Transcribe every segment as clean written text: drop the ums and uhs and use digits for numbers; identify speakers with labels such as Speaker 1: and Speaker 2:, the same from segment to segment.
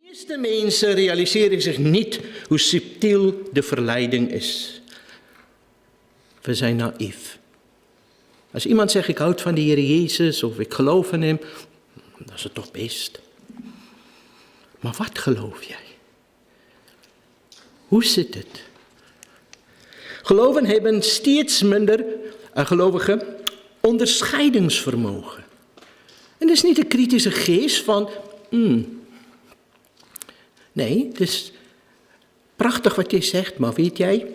Speaker 1: meeste mensen realiseren zich niet hoe subtiel de verleiding is. We zijn naïef. Als iemand zegt, ik houd van de Heer Jezus of ik geloof in hem, dat is het toch best. Maar wat geloof jij? Hoe zit het? Geloven hebben steeds minder gelovigen onderscheidingsvermogen. En dat is niet een kritische geest van, nee, het is prachtig wat je zegt, maar weet jij,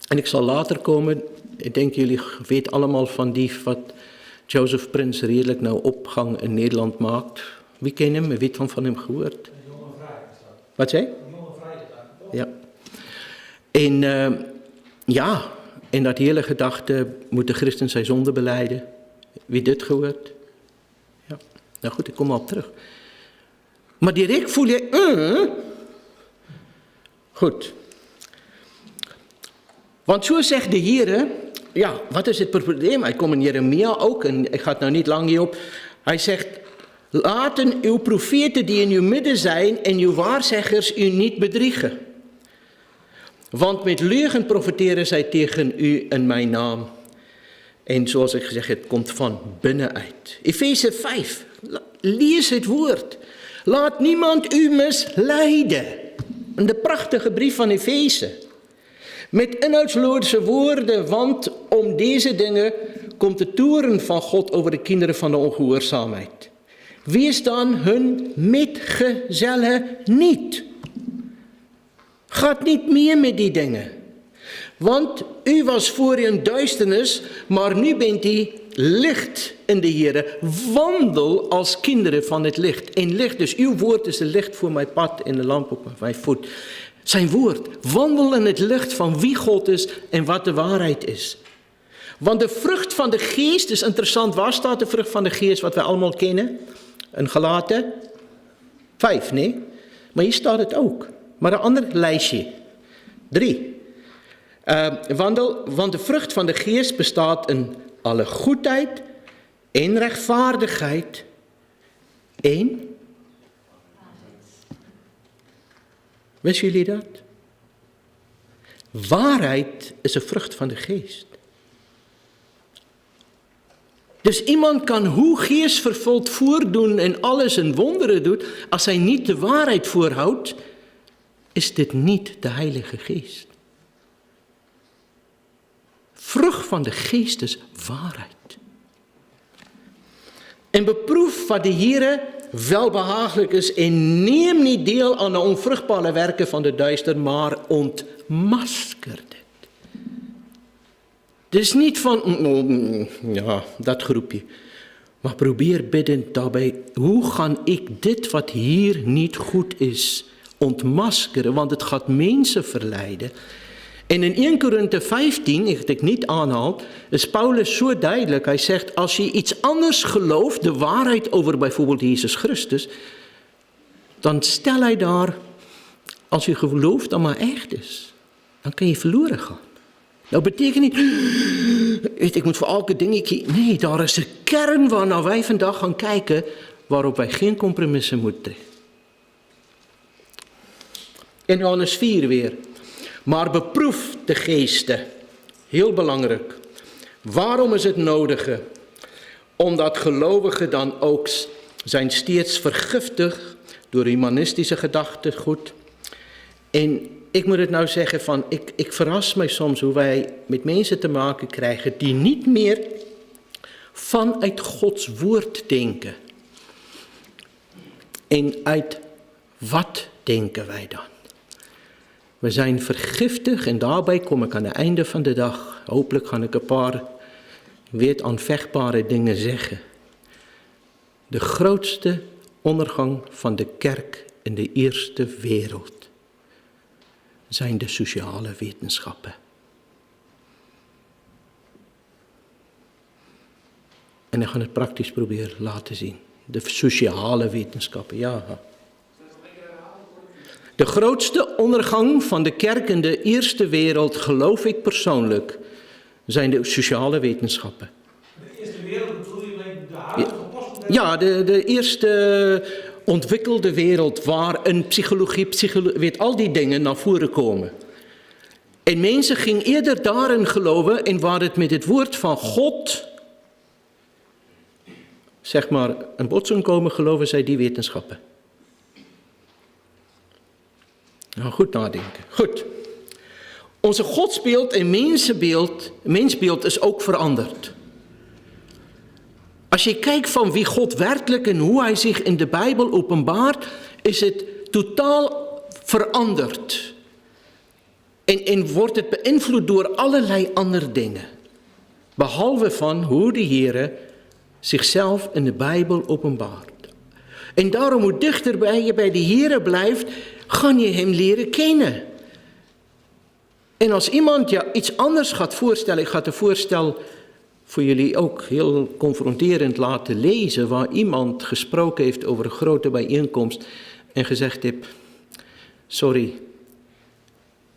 Speaker 1: en ik zal later komen, ik denk jullie weten allemaal van die wat Joseph Prins redelijk nou opgang in Nederland maakt. Wie kent hem? Wie heeft van hem gehoord? Wat zei? Ja. En ja, en dat hele gedachte, moet de christen zijn zonde belijden. Wie dit gehoord? Ja, nou goed, ik kom al op terug. Maar direct voel je, goed. Want zo zegt de Heer, ja, wat is het probleem? Hij komt in Jeremia ook, en ik ga het nou niet lang hierop. Hij zegt, laten uw profeten die in uw midden zijn en uw waarzeggers u niet bedriegen. Want met leugen profeteren zij tegen u in mijn naam. En zoals ik gezegd heb, het komt van binnenuit. Efeze 5, lees het woord. Laat niemand u misleiden. In de prachtige brief van Efeze. Met inhoudsloze woorden, want om deze dingen komt de toorn van God over de kinderen van de ongehoorzaamheid. Wees dan hun metgezellen niet. Gaat niet meer met die dingen. Want u was voorheen duisternis, maar nu bent u licht in de Heere. Wandel als kinderen van het licht. En licht, dus uw woord is een licht voor mijn pad en een lamp op mijn voet. Zijn woord. Wandel in het licht van wie God is en wat de waarheid is. Want de vrucht van de geest is interessant. Waar staat de vrucht van de geest wat wij allemaal kennen? In Galaten 5, nee? Maar hier staat het ook. Maar een ander lijstje. 3. Want de vrucht van de geest bestaat in alle goedheid en rechtvaardigheid en... Wisten jullie dat? Waarheid is een vrucht van de geest. Dus iemand kan hoe geestvervuld voordoen en alles in wonderen doet, als hij niet de waarheid voorhoudt, is dit niet de Heilige Geest. Vrucht van de geest is waarheid. En beproef wat de Heere welbehagelijk is en neem niet deel aan de onvruchtbare werken van de duister, maar ontmasker dit. Dus niet van, ja, dat groepje. Maar probeer biddend daarbij, hoe ga ik dit wat hier niet goed is ontmaskeren, want het gaat mensen verleiden. En in 1 Korinthe 15, ik het niet aanhaal, is Paulus zo duidelijk. Hij zegt, als je iets anders gelooft, de waarheid over bijvoorbeeld Jezus Christus, dan stel hij daar, als je gelooft dat maar echt is, dan kan je verloren gaan. Dat betekent niet, ik moet voor elke dingetje, nee, daar is de kern waarnaar wij vandaag gaan kijken, waarop wij geen compromissen moeten trekken. In Johannes 4 weer. Maar beproef de geesten. Heel belangrijk. Waarom is het nodige? Omdat gelovigen dan ook zijn steeds vergiftigd door humanistische gedachtegoed. En ik moet het nou zeggen van, ik verras mij soms hoe wij met mensen te maken krijgen die niet meer vanuit Gods woord denken. En uit wat denken wij dan? We zijn vergiftigd en daarbij kom ik aan het einde van de dag. Hopelijk ga ik een paar aanvechtbare dingen zeggen. De grootste ondergang van de kerk in de eerste wereld zijn de sociale wetenschappen. En ik ga het praktisch proberen laten zien. De sociale wetenschappen, ja. De grootste ondergang van de kerk in de eerste wereld, geloof ik persoonlijk, zijn de sociale wetenschappen.
Speaker 2: De eerste wereld bedoel je de huidige apostelen?
Speaker 1: Ja, de eerste ontwikkelde wereld waarin psychologie, weet al die dingen naar voren komen. En mensen gingen eerder daarin geloven en waar het met het woord van God, zeg maar, een botsing komen, geloven zij die wetenschappen. Nou, goed nadenken. Goed. Onze godsbeeld en mensbeeld is ook veranderd. Als je kijkt van wie God werkelijk en hoe hij zich in de Bijbel openbaart, is het totaal veranderd. En wordt het beïnvloed door allerlei andere dingen. Behalve van hoe de Heer zichzelf in de Bijbel openbaart. En daarom, hoe dichter je bij de Heer blijft, ga je hem leren kennen. En als iemand je iets anders gaat voorstellen, ik ga het voorstel voor jullie ook heel confronterend laten lezen, waar iemand gesproken heeft over een grote bijeenkomst en gezegd heeft, sorry,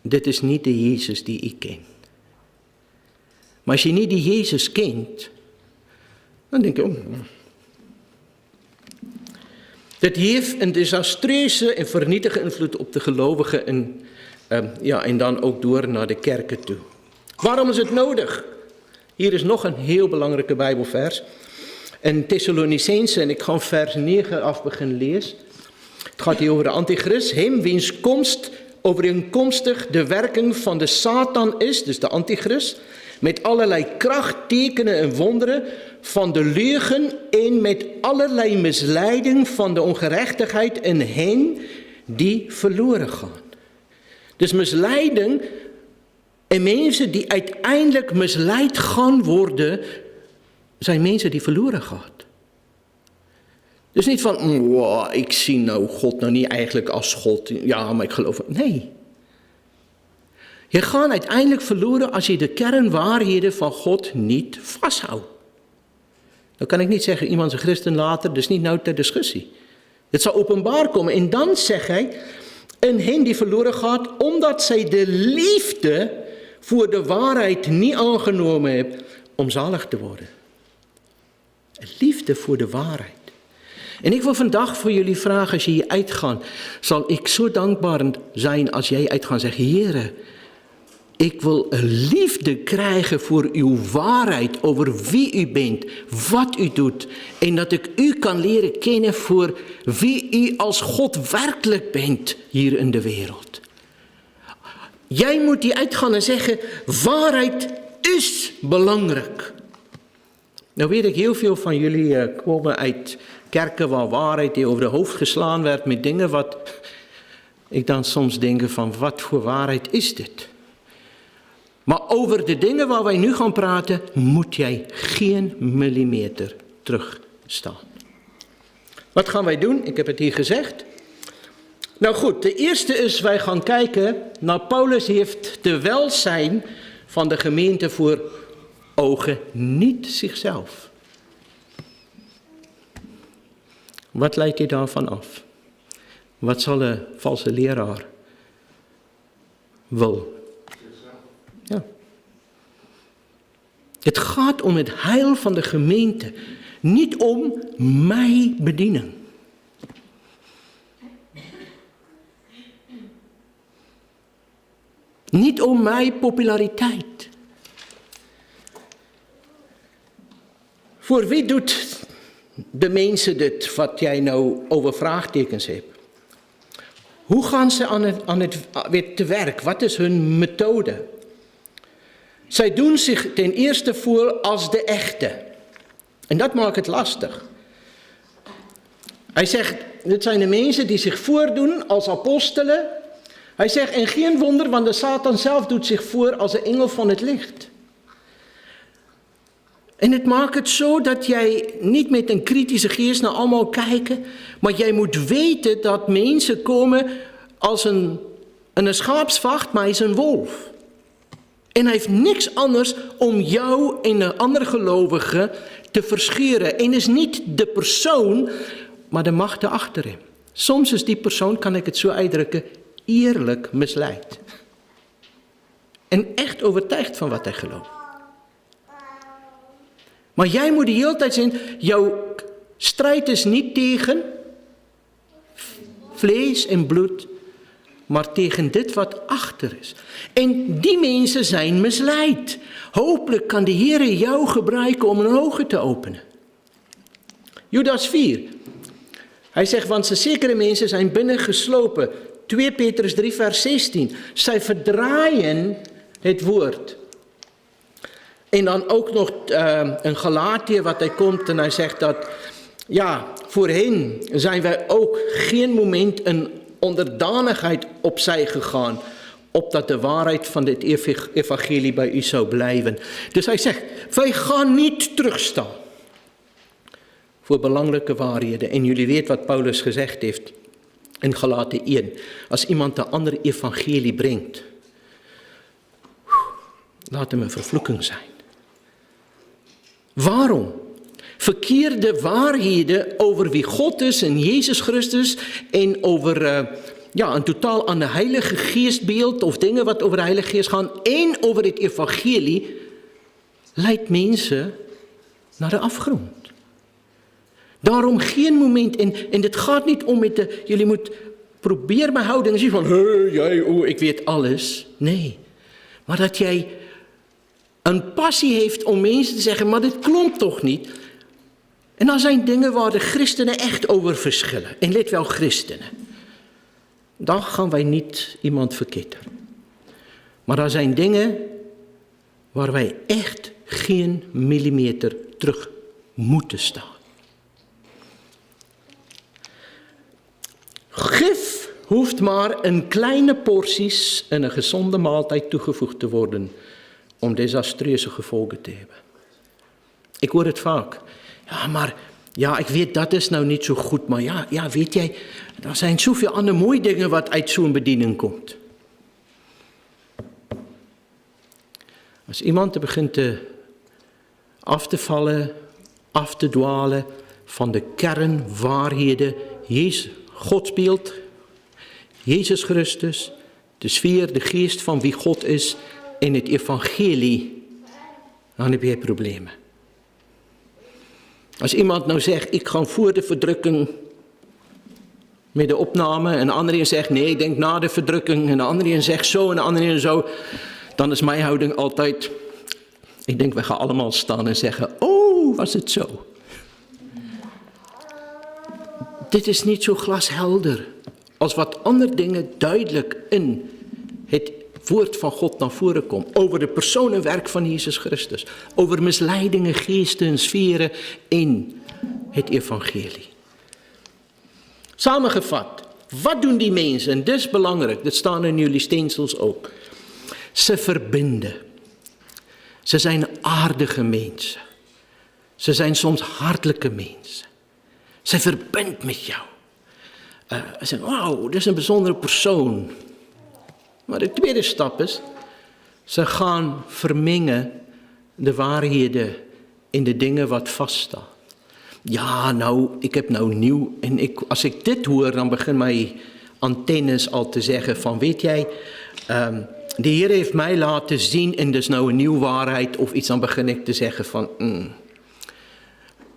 Speaker 1: dit is niet de Jezus die ik ken. Maar als je niet die Jezus kent, dan denk je, oh. Dit heeft een desastreuze en vernietigende invloed op de gelovigen en dan ook door naar de kerken toe. Waarom is het nodig? Hier is nog een heel belangrijke Bijbelvers. In Thessalonicense, en ik ga vers 9 af beginnen lezen. Het gaat hier over de antichrist. Hem wiens komst overeenkomstig de werking van de Satan is, dus de antichrist, met allerlei kracht, tekenen en wonderen van de leugen en met allerlei misleiding van de ongerechtigheid in hen die verloren gaan. Dus misleiding en mensen die uiteindelijk misleid gaan worden, zijn mensen die verloren gaan. Dus niet van, wow, ik zie nou God nou niet eigenlijk als God, ja, maar ik geloof het. Nee. Je gaat uiteindelijk verloren als je de kernwaarheden van God niet vasthoudt. Dan kan ik niet zeggen, iemand is een christen later, dus niet nou ter discussie. Het zal openbaar komen en dan zegt hij, in hen die verloren gaat, omdat zij de liefde voor de waarheid niet aangenomen hebben om zalig te worden. Liefde voor de waarheid. En ik wil vandaag voor jullie vragen, als je hier uitgaat, zal ik zo dankbaar zijn als jij uitgaat en zegt, Heere, ik wil een liefde krijgen voor uw waarheid, over wie u bent, wat u doet. En dat ik u kan leren kennen voor wie u als God werkelijk bent hier in de wereld. Jij moet die uitgaan en zeggen, waarheid is belangrijk. Nou weet ik, heel veel van jullie komen uit kerken waar waarheid die over de hoofd geslaan werd met dingen wat ik dan soms denk van, wat voor waarheid is dit? Maar over de dingen waar wij nu gaan praten, moet jij geen millimeter terugstaan. Wat gaan wij doen? Ik heb het hier gezegd. Nou goed, de eerste is, wij gaan kijken naar Paulus heeft de welzijn van de gemeente voor ogen, niet zichzelf. Wat leidt je daarvan af? Wat zal een valse leraar wil? Ja. Het gaat om het heil van de gemeente, niet om mijn bediening. Niet om mijn populariteit. Voor wie doet de mensen dit, wat jij nou over vraagtekens hebt? Hoe gaan ze aan het weer te werk? Wat is hun methode? Zij doen zich ten eerste voor als de echte. En dat maakt het lastig. Hij zegt, dit zijn de mensen die zich voordoen als apostelen. Hij zegt, en geen wonder, want de Satan zelf doet zich voor als een engel van het licht. En het maakt het zo dat jij niet met een kritische geest naar allemaal kijkt, maar jij moet weten dat mensen komen als een schaapsvacht, maar hij is een wolf. En hij heeft niks anders om jou en een andere gelovige te verscheuren. En is niet de persoon, maar de macht achter hem. Soms is die persoon, kan ik het zo uitdrukken, eerlijk misleid. En echt overtuigd van wat hij gelooft. Maar jij moet de hele tijd zien, jouw strijd is niet tegen vlees en bloed, maar tegen dit wat achter is. En die mensen zijn misleid. Hopelijk kan de Heer jou gebruiken om hun ogen te openen. Judas 4. Hij zegt, want zekere mensen zijn binnengeslopen. 2 Petrus 3 vers 16. Zij verdraaien het woord. En dan ook nog een Galatië wat hij komt en hij zegt dat, ja, voor hen zijn wij ook geen moment in onderdanigheid opzij gegaan, opdat de waarheid van dit evangelie bij u zou blijven. Dus hij zegt, wij gaan niet terugstaan voor belangrijke waarheden. En jullie weten wat Paulus gezegd heeft in Galaten 1. Als iemand een ander evangelie brengt, laat hem een vervloeking zijn. Waarom? Verkeerde waarheden over wie God is en Jezus Christus en over een totaal aan de Heilige Geest beeld of dingen wat over de Heilige Geest gaan en over het evangelie leidt mensen naar de afgrond. Daarom geen moment, en dit gaat niet om met jullie moet probeer mijn houding te zien van, ik weet alles. Nee, maar dat jij een passie heeft om mensen te zeggen, maar dit klopt toch niet? En dan zijn dingen waar de christenen echt over verschillen. En let wel, christenen. Dan gaan wij niet iemand verketten. Maar er zijn dingen waar wij echt geen millimeter terug moeten staan. Gif hoeft maar in kleine porties in een gezonde maaltijd toegevoegd te worden om desastreuze gevolgen te hebben. Ik hoor het vaak. Ja, ik weet dat is nou niet zo goed, maar ja, weet jij, er zijn zoveel andere mooie dingen wat uit zo'n bediening komt. Als iemand begint af te vallen, af te dwalen van de kernwaarheden, Godsbeeld, Jezus Christus, de sfeer, de geest van wie God is en het evangelie, dan heb je problemen. Als iemand nou zegt, ik ga voor de verdrukking met de opname en de andere zegt, nee, ik denk na de verdrukking en de andere zegt zo en de andere zo, dan is mijn houding altijd, ik denk we gaan allemaal staan en zeggen, oh, was het zo? Dit is niet zo glashelder als wat andere dingen duidelijk in het woord van God naar voren komt. Over de persoon en werk van Jezus Christus. Over misleidingen, geesten en sferen in het evangelie. Samengevat, wat doen die mensen? En dit is belangrijk, dat staan in jullie steensels ook. Ze verbinden. Ze zijn aardige mensen. Ze zijn soms hartelijke mensen. Ze verbindt met jou. Ze zeggen, wauw, dit is een bijzondere persoon. Maar de tweede stap is, ze gaan vermengen de waarheden in de dingen wat vaststaan. Ja, nou, ik heb nou nieuw, en als ik dit hoor, dan begin mijn antennes al te zeggen van, weet jij, de Heer heeft mij laten zien en dus nou een nieuwe waarheid of iets, dan begin ik te zeggen van,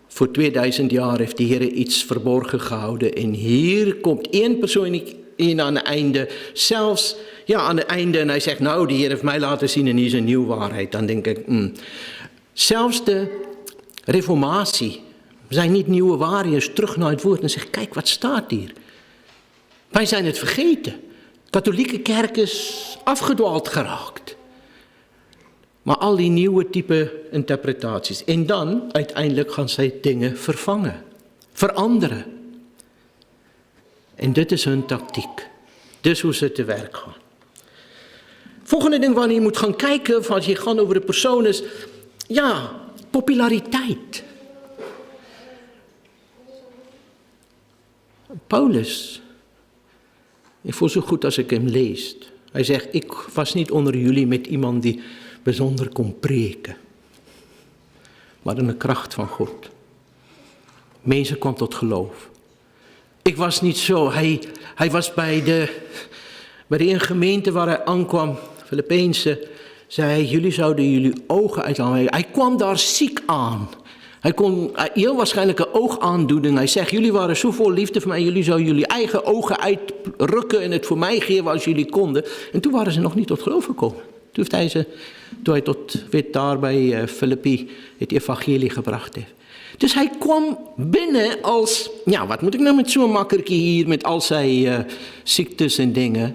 Speaker 1: voor 2000 jaar heeft de Heer iets verborgen gehouden en hier komt één persoon in aan het einde, zelfs aan het einde, en hij zegt, nou, de Heer heeft mij laten zien en hier is een nieuwe waarheid. Dan denk ik, zelfs de reformatie zijn niet nieuwe waarheden, terug naar het woord en zegt, kijk, wat staat hier? Wij zijn het vergeten. De katholieke kerk is afgedwaald geraakt. Maar al die nieuwe type interpretaties. En dan, uiteindelijk gaan zij dingen vervangen. Veranderen. En dit is hun tactiek. Dit is hoe ze te werk gaan. Volgende ding waar je moet gaan kijken, als je gaat over de persoon is, populariteit. Paulus, ik voel zo goed als ik hem lees. Hij zegt, ik was niet onder jullie met iemand die bijzonder kon preken. Maar in de kracht van God. Mensen kwamen tot geloof. Ik was niet zo. Hij was bij de een gemeente waar hij aankwam, Filippenzen, zei hij, jullie zouden jullie ogen uithalen. Hij kwam daar ziek aan. Hy kon heel waarskynlik 'n oogaandoening. Hy sê, julle waren so vol liefde vir my, julle sou julle eie oë uitrukke en dit vir my gee as julle konde. En toe waren ze nog nie tot geloof gekom. Toe hy tot weet daar by Filippi het evangelie gebracht het. Dus hy kwam binne als, ja, wat moet ek nou met so'n makkertjie hier met al sy siektes en dinge.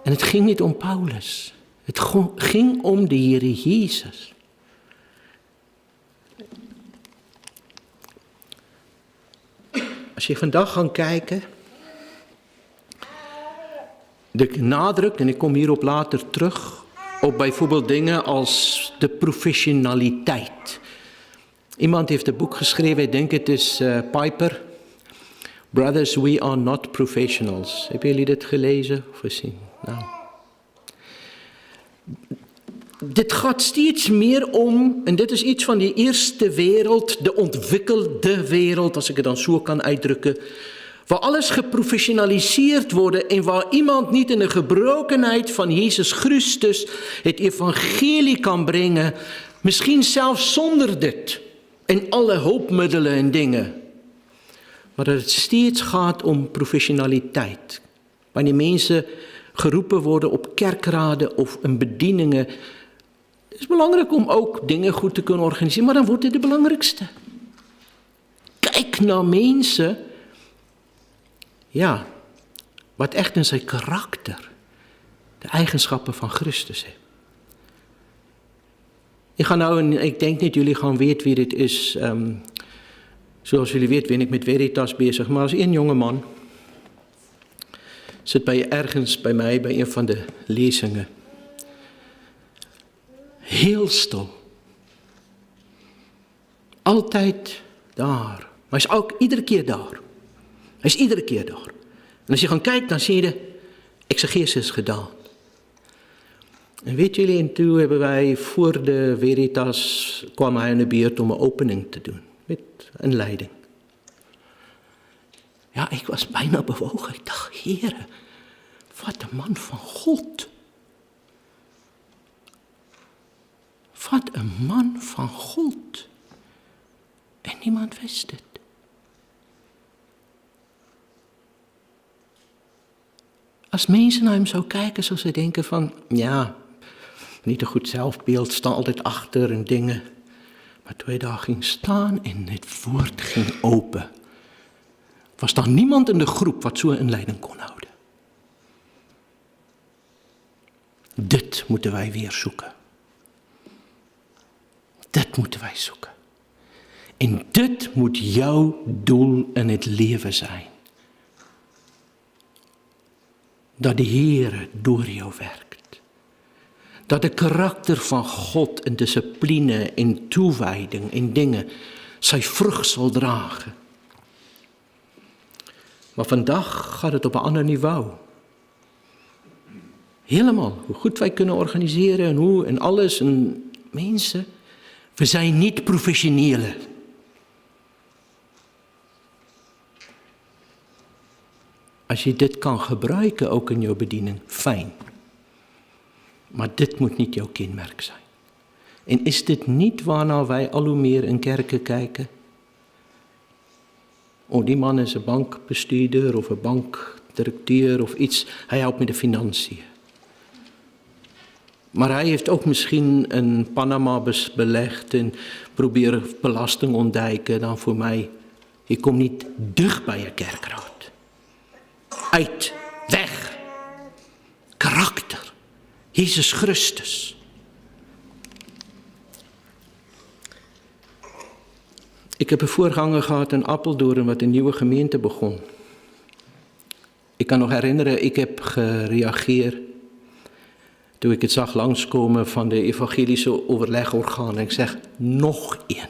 Speaker 1: En het ging niet om Paulus. Het ging om de Here Jesus. As jy vandag gaan kyk, de nadruk, en ek kom hierop later terug, op byvoorbeeld dinge als de professionaliteit. Iemand heeft een boek geschreven, ik denk het is Piper. Brothers, we are not professionals. Hebben jullie dit gelezen of gezien? Nou. Dit gaat steeds meer om, en dit is iets van die eerste wereld, de ontwikkelde wereld, als ik het dan zo kan uitdrukken, waar alles geprofessionaliseerd wordt en waar iemand niet in de gebrokenheid van Jezus Christus het evangelie kan brengen, misschien zelfs zonder dit, en alle hulpmiddelen en dingen. Maar dat het steeds gaat om professionaliteit. Wanneer mensen geroepen worden op kerkraden of in bedieningen, het is belangrijk om ook dingen goed te kunnen organiseren, maar dan wordt het de belangrijkste. Kijk naar mensen, ja, wat echt in zijn karakter de eigenschappen van Christus heeft. Ik ga nou, en ik denk niet jullie gaan weten wie dit is. Zoals jullie weten ben ik met Veritas bezig, maar als een jonge man zit ergens bij mij bij een van de lezingen. Heel stil. Altijd daar. Maar hij is ook iedere keer daar. Hij is iedere keer daar. En als je gaat kijken, dan zie je de exegesis gedaan. En weet jullie, en toen hebben wij voor de Veritas, kwam hij in de beurt om een opening te doen. Met een leiding. Ja, ik was bijna bewogen. Ik dacht, Heere, wat een man van God. Wat een man van God. En niemand wist het. Als mensen naar hem zo kijken, zou ze denken van, ja, niet een goed zelfbeeld, staan altijd achter en dingen. Maar toen hij daar ging staan en het woord ging open, was daar niemand in de groep wat zo'n inleiding kon houden. Dit moeten wij weer zoeken. Dit moeten wij zoeken. En dit moet jouw doel in het leven zijn. Dat de Heere door jou werkt. Dat de karakter van God en discipline en toewijding en dingen zijn vrucht zal dragen. Maar vandaag gaat het op een ander niveau. Helemaal, hoe goed wij kunnen organiseren en hoe en alles. En mensen, we zijn niet professionele. Als je dit kan gebruiken ook in jouw bediening, fijn. Maar dit moet niet jouw kenmerk zijn. En is dit niet waarna wij al hoe meer in kerken kijken? Oh, die man is een bankbestuurder of een bankdirecteur of iets. Hij helpt met de financiën. Maar hij heeft ook misschien in Panama belegd en probeert belasting ontduiken. Dan voor mij, je komt niet dicht bij je kerkraad. Uit, weg, karakter, Jezus Christus. Ik heb een voorganger gehad in Apeldoorn wat een nieuwe gemeente begon. Ik kan nog herinneren, ik heb gereageerd toen ik het zag langskomen van de evangelische overlegorgaan. En ik zeg, nog één.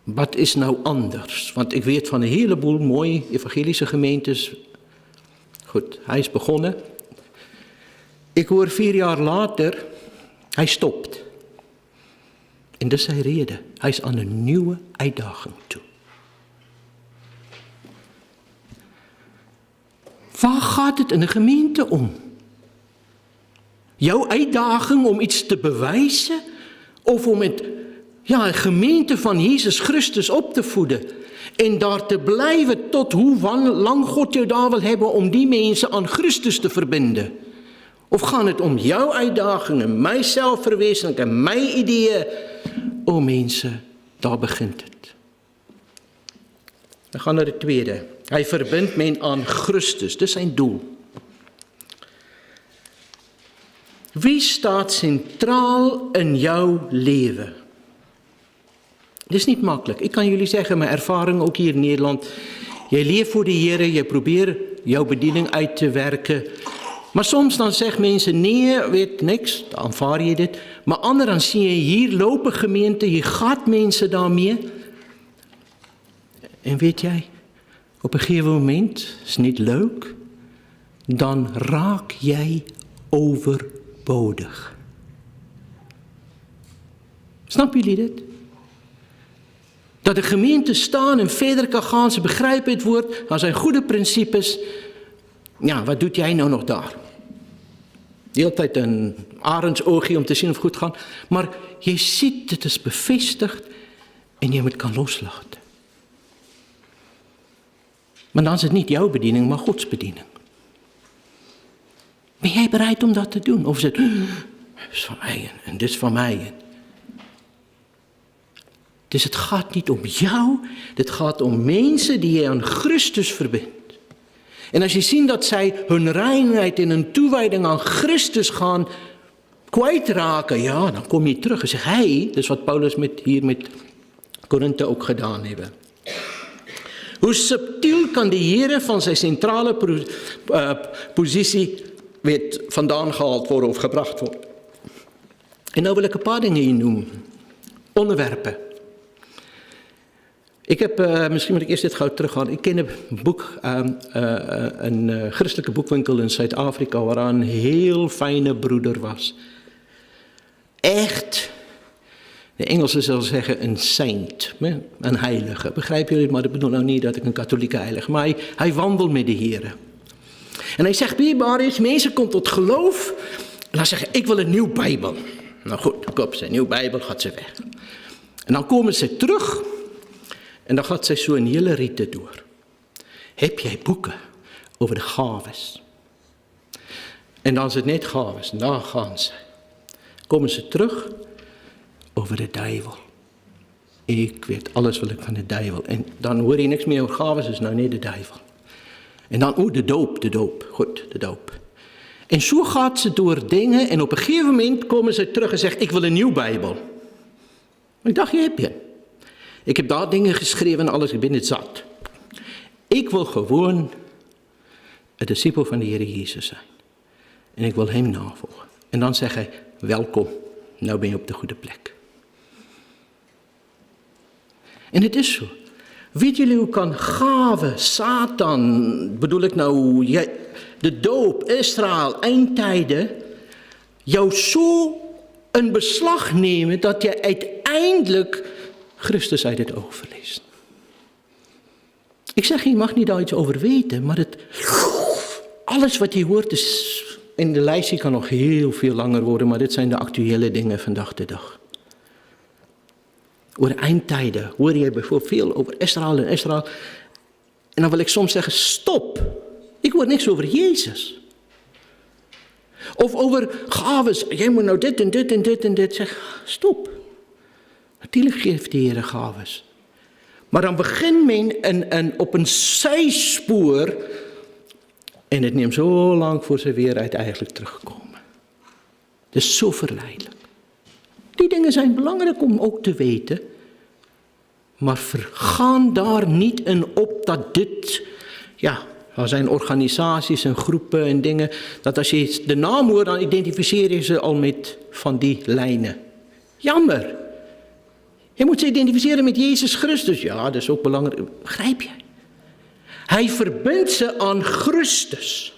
Speaker 1: Wat is nou anders? Want ik weet van een heleboel mooie evangelische gemeentes. Goed, hij is begonnen. Ik hoor 4 jaar later, hij stopt. En dat is zijn reden. Hij is aan een nieuwe uitdaging toe. Waar gaat het in de gemeente om? Jouw uitdaging om iets te bewijzen? Of om het, een gemeente van Jezus Christus op te voeden. En daar te blijven tot hoe lang God jou daar wil hebben om die mensen aan Christus te verbinden. Of gaan het om jouw uitdagingen, mijn zelfverwezenlijking, mijn ideeën? O mensen, daar begint het. We gaan naar het tweede. Hij verbindt men aan Christus, dat is zijn doel. Wie staat centraal in jouw leven? Dit is niet makkelijk. Ik kan jullie zeggen, mijn ervaring ook hier in Nederland. Jij leeft voor de Heer, je probeert jouw bediening uit te werken. Maar soms dan zeggen mensen, nee, weet niks, dan aanvaar je dit. Maar anderen dan zie je hier lopen gemeente, je gaat mensen daarmee. En weet jij, op een gegeven moment, is niet leuk, dan raak jij overbodig. Snappen jullie dit? Dat de gemeente staan en verder kan gaan, ze begrijpen het woord, er zijn goede principes. Ja, wat doet jij nou nog daar? De hele tijd een arendsoogje om te zien of het goed gaat. Maar je ziet, het is bevestigd en je moet kan loslaten. Maar dan is het niet jouw bediening, maar Gods bediening. Ben jij bereid om dat te doen? Of is het, dit is van mij en dit is van mij. Dus het gaat niet om jou, het gaat om mensen die je aan Christus verbindt. En als je ziet dat zij hun reinheid en hun toewijding aan Christus gaan kwijtraken, ja, dan kom je terug en zeg, dat is wat Paulus hier met Korinthe ook gedaan hebben. Hoe subtiel kan de Heer van zijn centrale positie vandaan gehaald worden of gebracht worden? En nou wil ik een paar dingen hier noemen. Onderwerpen. Ik heb, misschien moet ik eerst dit gauw teruggaan. Ik ken een boek, een christelijke boekwinkel in Zuid-Afrika, waar een heel fijne broeder was. Echt, de Engelsen zullen zeggen een saint, een heilige. Begrijpen jullie? Maar ik bedoel nou niet dat ik een katholieke heilige, maar hij wandelt met de Heer. En hij zegt, Marius, mensen komen tot geloof en dan zeggen, ik wil een nieuw Bijbel. Nou goed, koop ze een nieuw Bijbel, gaat ze weg. En dan komen ze terug. En dan gaat zij zo een hele rite door. Heb jij boeken over de gaves? En dan is het net gaves, en dan gaan ze. Komen ze terug over de duivel. Ik weet alles wat ik van de duivel. En dan hoor je niks meer over gaves, dus nou nee, de duivel. En dan, de doop. Goed, de doop. En zo gaat ze door dingen en op een gegeven moment komen ze terug en zegt, ik wil een nieuw Bijbel. Ik dacht, je hebt je. Ik heb daar dingen geschreven en alles, ik ben het zat. Ik wil gewoon een discipel van de Heer Jezus zijn. En ik wil hem navolgen. En dan zegt hij, welkom, nou ben je op de goede plek. En het is zo. Weet jullie hoe kan gaven, Satan, bedoel ik nou, de doop, Israël, eindtijden, jou zo een beslag nemen dat je uiteindelijk Christus uit het oog verliest. Ik zeg, je mag niet daar iets over weten, maar alles wat je hoort is, en de lijstje kan nog heel veel langer worden, maar dit zijn de actuele dingen vandaag de dag. Over eindtijden hoor je bijvoorbeeld veel over Israël. En dan wil ik soms zeggen, stop. Ik hoor niks over Jezus. Of over gaves. Jij moet nou dit en dit en dit en dit. Zeg, stop. Natuurlijk geeft de Heer gaves. Maar dan begint men op een zijspoor. En het neemt zo lang voor ze weer eigenlijk terugkomen. Het is zo verleidelijk. Die dingen zijn belangrijk om ook te weten. Maar vergaan daar niet in op dat dit, er zijn organisaties en groepen en dingen, dat als je de naam hoort, dan identificeer je ze al met van die lijnen. Jammer. Je moet ze identificeren met Jezus Christus. Ja, dat is ook belangrijk. Begrijp je? Hij verbindt ze aan Christus.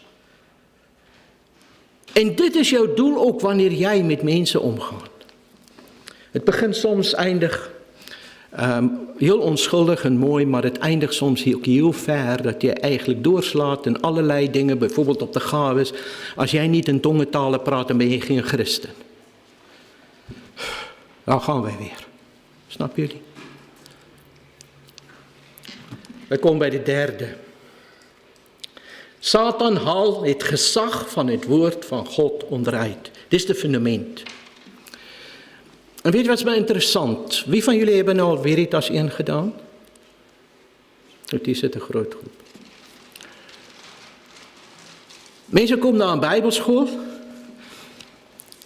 Speaker 1: En dit is jouw doel ook wanneer jij met mensen omgaat. Het begint soms eindig heel onschuldig en mooi, maar het eindigt soms ook heel ver dat je eigenlijk doorslaat in allerlei dingen, bijvoorbeeld op de gaves. Als jij niet in tongentalen praat, dan ben je geen christen. Daar gaan wij weer. Snap jullie? We komen bij de derde. Satan haal het gezag van het woord van God onderuit. Dit is het fundament. En weet je wat is mij interessant? Wie van jullie hebben al Veritas 1 gedaan? Die zit een groot groep. Mensen komen naar een bijbelschool.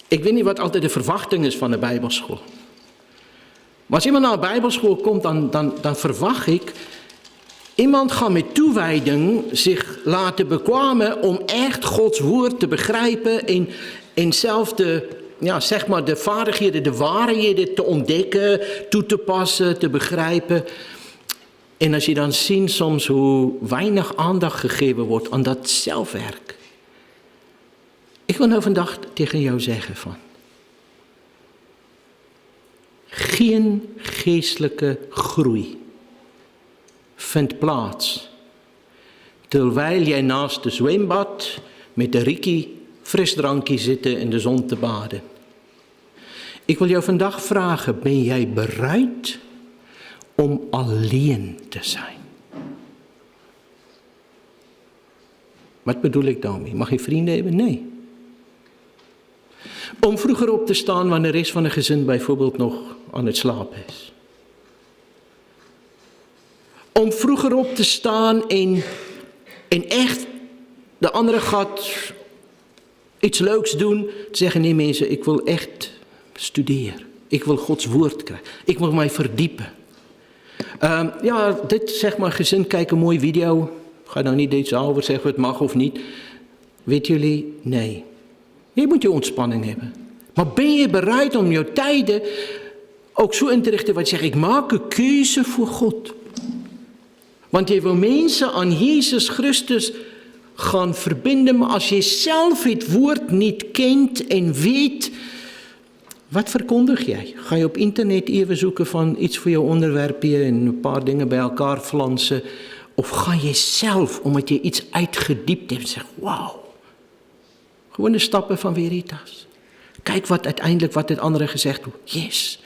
Speaker 1: Ik weet niet wat altijd de verwachting is van een bijbelschool. Maar als iemand naar een bijbelschool komt, dan verwacht ik... Iemand gaat met toewijding zich laten bekwamen om echt Gods woord te begrijpen en zelf de vaardigheden, de waarheden te ontdekken, toe te passen, te begrijpen. En als je dan ziet soms hoe weinig aandacht gegeven wordt aan dat zelfwerk. Ik wil nou vandaag tegen jou zeggen van. Geen geestelijke groei vindt plaats terwijl jij naast de zwembad met de Rikkie frisdrankje zitten in de zon te baden. Ik wil jou vandaag vragen, ben jij bereid om alleen te zijn? Wat bedoel ik daarmee? Mag je vrienden hebben? Nee. Om vroeger op te staan wanneer de rest van het gezin bijvoorbeeld nog aan het slapen is. Om vroeger op te staan en echt de andere gaat iets leuks doen. Te zeggen, nee mensen, ik wil echt studeren. Ik wil Gods woord krijgen. Ik wil mij verdiepen. Dit zeg maar, gezin, kijk een mooie video. Ik ga nou niet iets over zeggen, het mag of niet. Weet jullie, nee. Je moet je ontspanning hebben. Maar ben je bereid om jouw tijden ook zo in te richten, wat je zegt, ik maak een keuze voor God. Want je wil mensen aan Jezus Christus gaan verbinden, maar als je zelf het woord niet kent en weet, wat verkondig jij? Ga je op internet even zoeken van iets voor jouw onderwerpje en een paar dingen bij elkaar flansen? Of ga je zelf, omdat je iets uitgediept hebt, zeggen, wauw. Gewoon de stappen van Veritas. Kijk wat het andere gezegd wordt. Yes.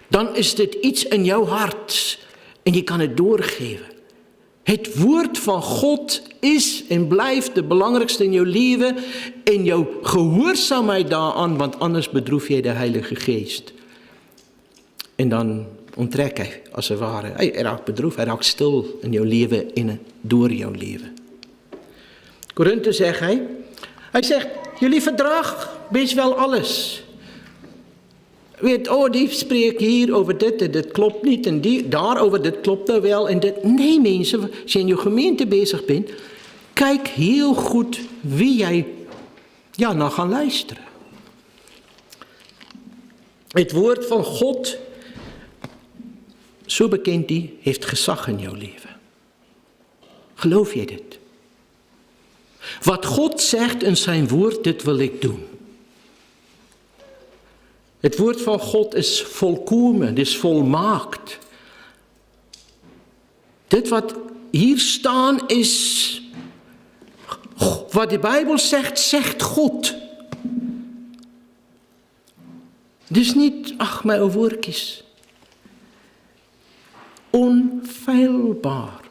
Speaker 1: Dan is dit iets in jouw hart en je kan het doorgeven. Het woord van God is en blijft de belangrijkste in jouw leven en jouw gehoorzaamheid daaraan, want anders bedroef je de Heilige Geest. En dan onttrek hij, als het ware. Hij raakt bedroefd, hij raakt stil in jouw leven en door jouw leven. Korinthe zegt hij zegt, jullie verdrag, wees wel alles. Weet, die spreekt hier over dit en dit klopt niet. En die daarover, dit klopt er wel. En dit. Nee mensen, als je in je gemeente bezig bent, kijk heel goed wie jij naar gaat luisteren. Het woord van God, zo bekend die, heeft gezag in jouw leven. Geloof je dit? Wat God zegt in zijn woord, dit wil ik doen. Het woord van God is volkomen, het is volmaakt. Dit wat hier staan is, wat de Bijbel zegt, zegt God. Dus niet, mijn woordjes. Onfeilbaar.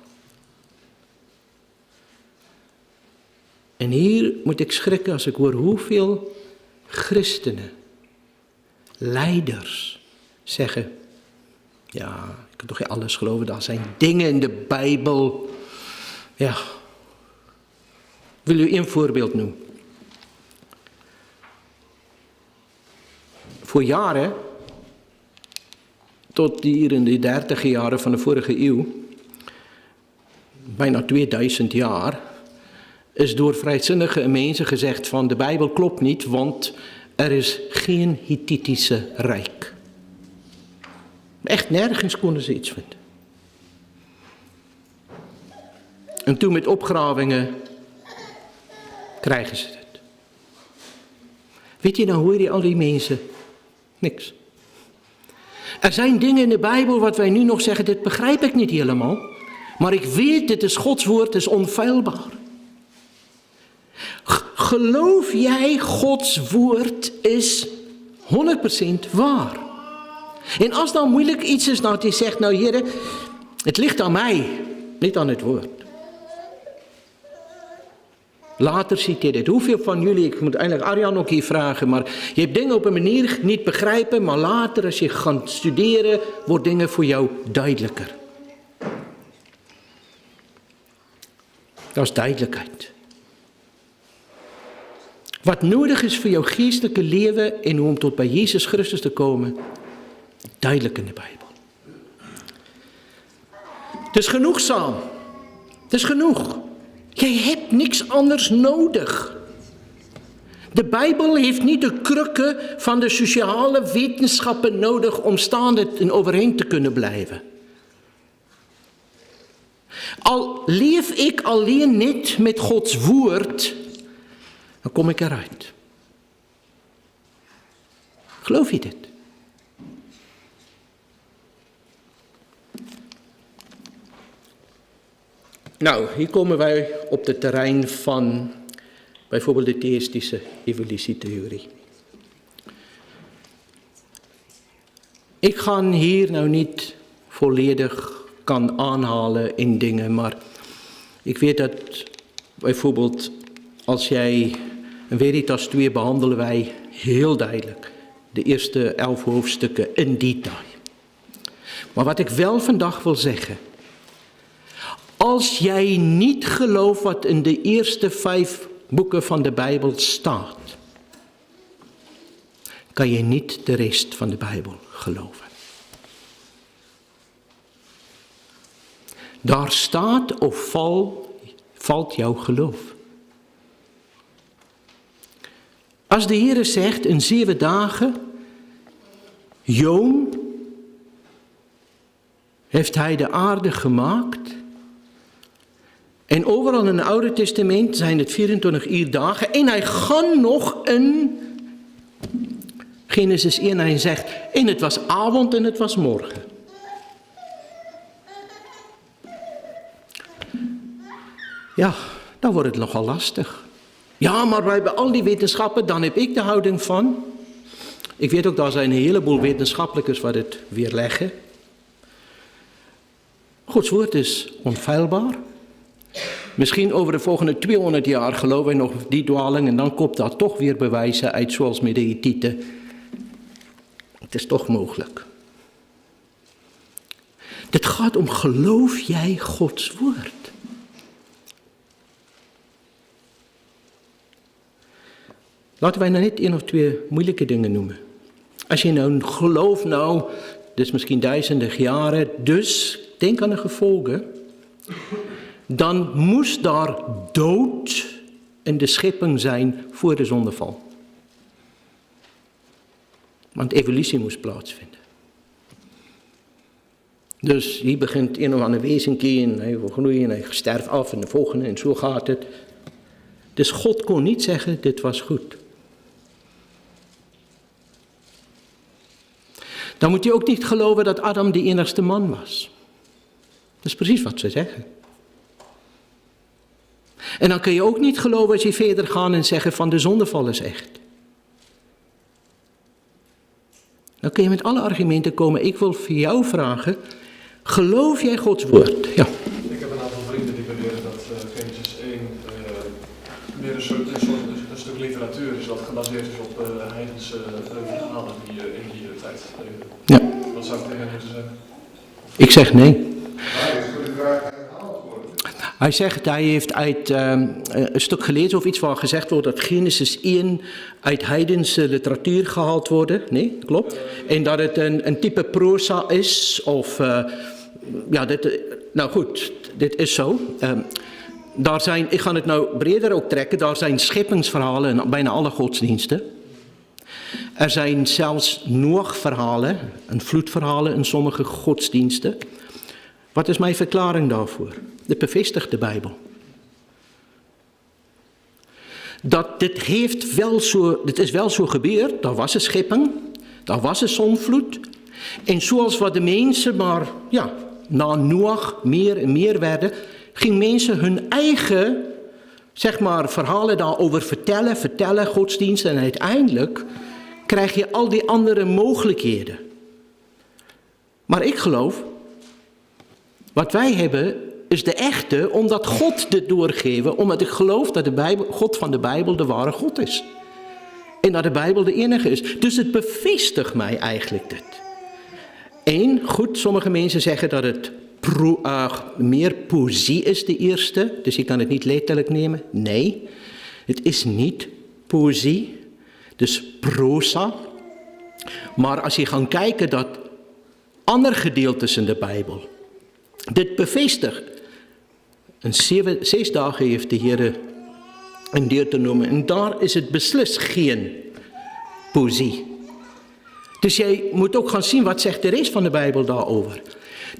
Speaker 1: En hier moet ik schrikken als ik hoor hoeveel christenen, leiders zeggen, ja, ik kan toch niet alles geloven, daar zijn dingen in de Bijbel. Ja, wil u een voorbeeld noemen? Voor jaren, tot hier in de 30 jaren van de vorige eeuw, bijna 2000 jaar, is door vrijzinnige mensen gezegd van de Bijbel klopt niet, want er is geen Hittitische rijk. Echt nergens konden ze iets vinden. En toen met opgravingen krijgen ze het. Weet je, dan hoor je al die mensen niks. Er zijn dingen in de Bijbel wat wij nu nog zeggen, dit begrijp ik niet helemaal. Maar ik weet, dit is Gods woord, het is onfeilbaar. Geloof jij, Gods woord is 100% waar? En als dan moeilijk iets is, nou, die zegt, nou Here, het ligt aan mij, niet aan het woord. Later ziet je dit. Hoeveel van jullie, ik moet eigenlijk Arjan ook hier vragen, maar je hebt dingen op een manier niet begrijpen, maar later als je gaat studeren, wordt dingen voor jou duidelijker. Dat is duidelijkheid. Wat nodig is voor jouw geestelijke leven en om tot bij Jezus Christus te komen, duidelijk in de Bijbel. Het is genoegzaam. Het is genoeg. Jij hebt niks anders nodig. De Bijbel heeft niet de krukken van de sociale wetenschappen nodig om staande en overeind te kunnen blijven. Al leef ik alleen niet met Gods woord, dan kom ik eruit. Geloof je dit? Nou, hier komen wij op het terrein van bijvoorbeeld de theïstische evolutietheorie. Ik ga hier nou niet volledig kan aanhalen in dingen, maar ik weet dat bijvoorbeeld als jij in Veritas 2 behandelen wij heel duidelijk de eerste 11 hoofdstukken in detail. Maar wat ik wel vandaag wil zeggen, als jij niet gelooft wat in de eerste 5 boeken van de Bijbel staat, kan je niet de rest van de Bijbel geloven. Daar staat of valt jouw geloof. Als de Heer zegt in 7 dagen, Joom, heeft hij de aarde gemaakt. En overal in het Oude Testament zijn het 24 uur dagen. En hij gaat nog in Genesis 1 en hij zegt, en het was avond en het was morgen. Ja, dan wordt het nogal lastig. Ja, maar bij al die wetenschappen, dan heb ik de houding van. Ik weet ook, daar zijn een heleboel wetenschappelijkers wat het weerleggen. Gods woord is onfeilbaar. Misschien over de volgende 200 jaar geloven wij nog die dwaling en dan komt daar toch weer bewijzen uit zoals met de Hittieten. Het is toch mogelijk. Dit gaat om, geloof jij Gods woord? Laten wij nou net 1 of 2 moeilijke dingen noemen. Als je nou gelooft, dit is misschien duizenden jaren, dus denk aan de gevolgen. Dan moest daar dood in de schepping zijn voor de zondeval. Want evolutie moest plaatsvinden. Dus hier begint een of ander wezenkie en hij wil groeien en hij sterft af en de volgende en zo gaat het. Dus God kon niet zeggen, dit was goed. Dan moet je ook niet geloven dat Adam de enigste man was. Dat is precies wat ze zeggen. En dan kun je ook niet geloven als je verder gaat en zeggen van de zondeval is echt. Dan kun je met alle argumenten komen. Ik wil voor jou vragen, geloof jij Gods woord? Ja.
Speaker 2: Ik heb een aantal vrienden die beweren dat Genesis 1 meer een stuk literatuur is dat gebaseerd is op heidense verhalen die in die tijd leven.
Speaker 1: Ja.
Speaker 2: Wat zou ik tegen hem zeggen?
Speaker 1: Ik zeg nee. Hij zegt, hij heeft uit een stuk gelezen of iets waar gezegd wordt dat Genesis 1 uit heidense literatuur gehaald wordt. Nee, klopt. En dat het een type proza is of, nou goed, dit is zo. Daar zijn, ik ga het nou breder ook trekken, daar zijn scheppingsverhalen in bijna alle godsdiensten. Er zijn zelfs Noach-verhalen en vloedverhalen in sommige godsdiensten. Wat is mijn verklaring daarvoor? Dit bevestigt de Bijbel. Dit is wel zo gebeurd, daar was een schepping, daar was een zonvloed. En zoals wat de mensen maar, na Noach meer en meer werden, gingen mensen hun eigen, verhalen daarover vertellen, godsdiensten. En uiteindelijk krijg je al die andere mogelijkheden. Maar ik geloof, wat wij hebben is de echte, omdat God dit doorgeeft, omdat ik geloof dat de Bijbel, God van de Bijbel de ware God is. En dat de Bijbel de enige is. Dus het bevestigt mij eigenlijk dit. Goed, sommige mensen zeggen dat het meer poëzie is de eerste, dus je kan het niet letterlijk nemen. Nee, het is niet poëzie, dus proza. Maar als je gaat kijken dat andere gedeeltes in de Bijbel dit bevestigt. In 6 dagen heeft de Heer een deur te noemen en daar is het beslist geen poëzie. Dus jij moet ook gaan zien wat zegt de rest van de Bijbel daarover.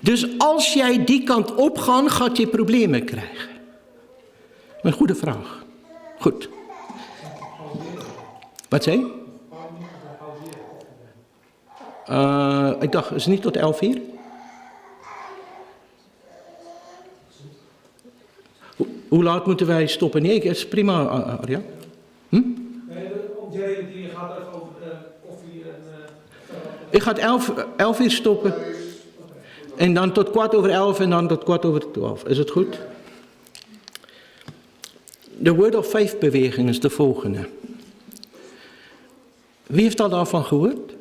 Speaker 1: Dus als jij die kant op gaat, gaat je problemen krijgen. Een goede vraag. Goed. Wat zei je? Ik dacht, is het niet tot 11:00? Hoe laat moeten wij stoppen? Nee, het is prima, Arja. Nee,
Speaker 3: om die reden die gaat even over koffie en...
Speaker 1: Ik ga 11:00 stoppen. En dan tot 11:15 en dan tot 11:15. Is het goed? De Word of Faith beweging is de volgende. Wie heeft al daarvan gehoord?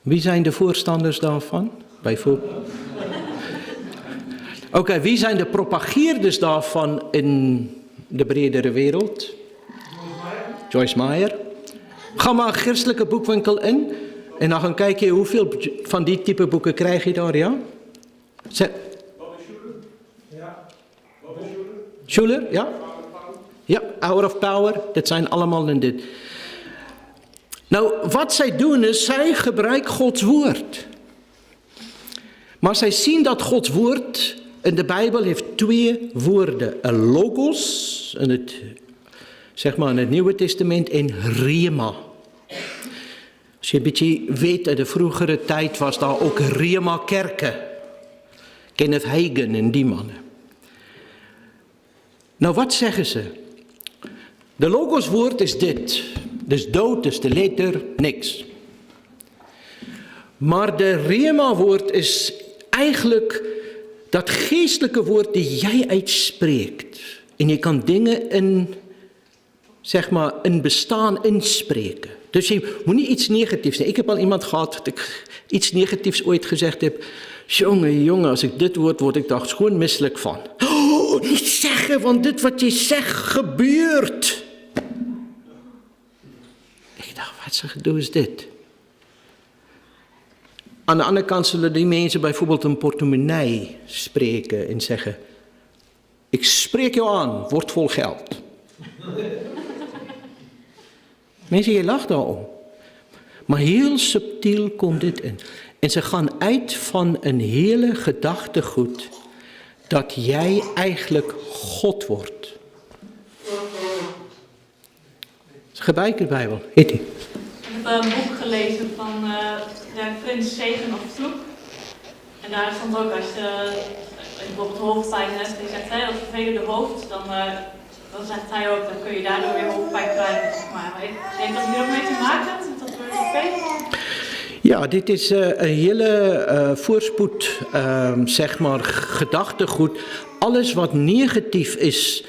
Speaker 1: Wie zijn de voorstanders daarvan? Bijvoorbeeld. Oké, wie zijn de propageerders daarvan in de bredere wereld? Joyce Meyer. Ga maar een christelijke boekwinkel in en dan gaan kijken hoeveel van die type boeken krijg je daar, ja? Schuller, ja? Ja, Hour of Power, dat zijn allemaal in dit. Nou, wat zij doen is, zij gebruiken Gods woord. Maar zij zien dat Gods woord in de Bijbel heeft 2 woorden. Een logos, in het, zeg maar in het Nieuwe Testament, en rema. Als je een beetje weet, in de vroegere tijd was daar ook rema-kerken. Kenneth Hagin en die mannen. Nou, wat zeggen ze? De logoswoord is dit. Dus dood is de letter, niks. Maar de rema-woord is eigenlijk dat geestelijke woord die jij uitspreekt. En je kan dingen in, zeg maar, in bestaan inspreken. Dus je moet niet iets negatiefs zeggen. Ik heb al iemand gehad dat ik iets negatiefs ooit gezegd heb. Jongen, als ik dit woord word ik daar gewoon misselijk van. Oh, niet zeggen, want dit wat je zegt gebeurt. Ik dacht, wat ze gedoe is dit? Aan de andere kant zullen die mensen bijvoorbeeld een portemonnee spreken en zeggen, ik spreek jou aan, word vol geld. Mensen, je lacht daarom. Maar heel subtiel komt dit in. En ze gaan uit van een hele gedachtegoed dat jij eigenlijk God wordt. Gebruik de Bijbel. Heet die?
Speaker 4: Ik heb een boek gelezen van de Prins Zegen of Vloek. En daar stond ook als je bijvoorbeeld hoofdpijn hebt, die zegt hij, dat vervelende hoofd, dan zegt hij ook, dan kun je daardoor weer hoofdpijn krijgen. Zeg maar ik denk dat hier ook mee te maken heeft, dat wordt oké.
Speaker 1: Ja, dit is een hele voorspoed, zeg maar, gedachtegoed. Alles wat negatief is,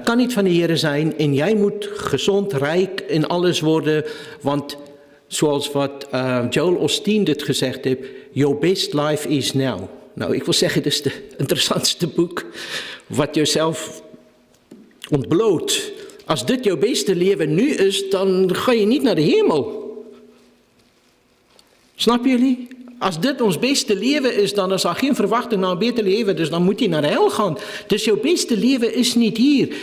Speaker 1: kan niet van de Heer zijn. En jij moet gezond, rijk in alles worden. Want zoals wat Joel Osteen dit gezegd heeft, your best life is now. Nou, ik wil zeggen, dit is het interessantste boek wat jezelf ontbloot. Als dit jouw beste leven nu is, dan ga je niet naar de hemel. Snappen jullie? Als dit ons beste leven is, dan is er geen verwachting naar een beter leven. Dus dan moet je naar de hel gaan. Dus jouw beste leven is niet hier.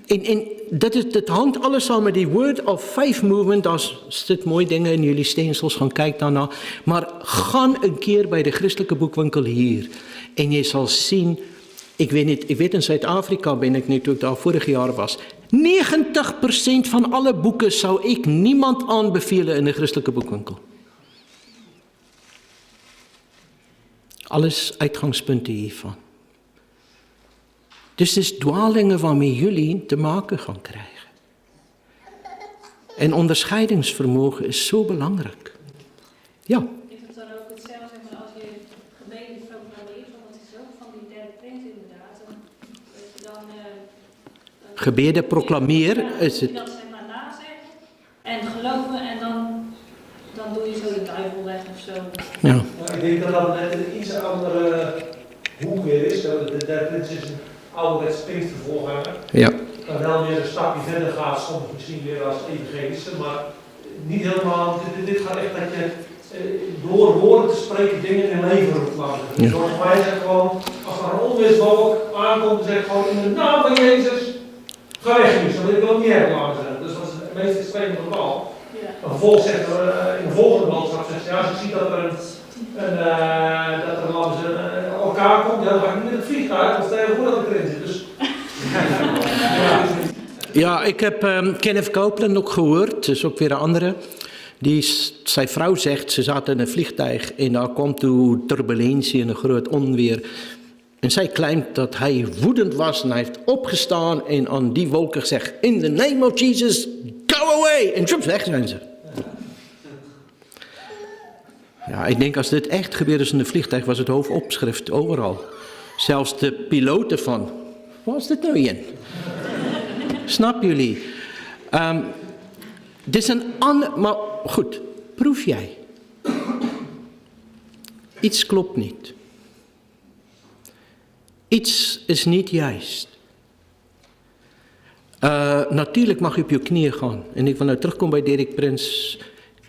Speaker 1: En dat hangt alles samen met die Word of Faith movement. Als dit mooie dingen in jullie steensels gaan, kijk daarna. Maar ga een keer bij de christelijke boekwinkel hier. En je zal zien, ik weet in Zuid-Afrika ben ik nu toen ik daar vorig jaar was. 90% van alle boeken zou ik niemand aanbevelen in de christelijke boekwinkel. Alles uitgangspunten hiervan. Dus het is dwalingen waarmee jullie te maken gaan krijgen. En onderscheidingsvermogen is zo belangrijk. Ja.
Speaker 4: Ik heb er
Speaker 1: gebeden proclameer,
Speaker 5: Ja,
Speaker 1: is het...
Speaker 5: dat zeg maar nazeggen en geloven en dan doe je zo de duivel weg of zo.
Speaker 1: Ja.
Speaker 3: Maar ik denk dat dat net een iets andere hoek weer is. Dit is een ouderwets Pinkstervoorganger.
Speaker 1: Ja.
Speaker 3: Maar wel weer een stapje verder gaat, soms misschien weer als evangelische, maar niet helemaal. Dit gaat echt dat je door woorden te spreken dingen in leven roept.
Speaker 1: Ja.
Speaker 3: Zoals wij zeggen gewoon, als er een onweerswolk aankomt, dan zeg ik gewoon in de naam van Jezus, ga weg nu, want ik wil het niet hebben laten zijn. Dus dat is het meest extreme geval.
Speaker 5: Ja.
Speaker 3: Maar vervolgens zegt er in de volgende boodschap, zegt ja, als ik zie dat er laten we zeggen, elkaar komt, ja, dan ga ik niet met het vliegtuig, want stel je voor dat ik erin zit. Dus,
Speaker 1: Ja, ik heb Kenneth Copeland ook gehoord, dus ook weer een andere. Zijn vrouw zegt, ze zaten in een vliegtuig en daar komt toen turbulentie en een groot onweer. En zij claimt dat hij woedend was en hij heeft opgestaan en aan die wolken gezegd, in the name of Jesus, go away! En tjoep, weg zijn ze. Ja, ik denk als dit echt gebeurd is in een vliegtuig, was het hoofdopschrift overal. Zelfs de piloten van, waar is dit nou in? Snappen jullie? Dit is een ander, maar goed, proef jij. Iets klopt niet. Iets is niet juist. Natuurlijk mag je op je knieën gaan. En ik wil nou terugkomen bij Derek Prins.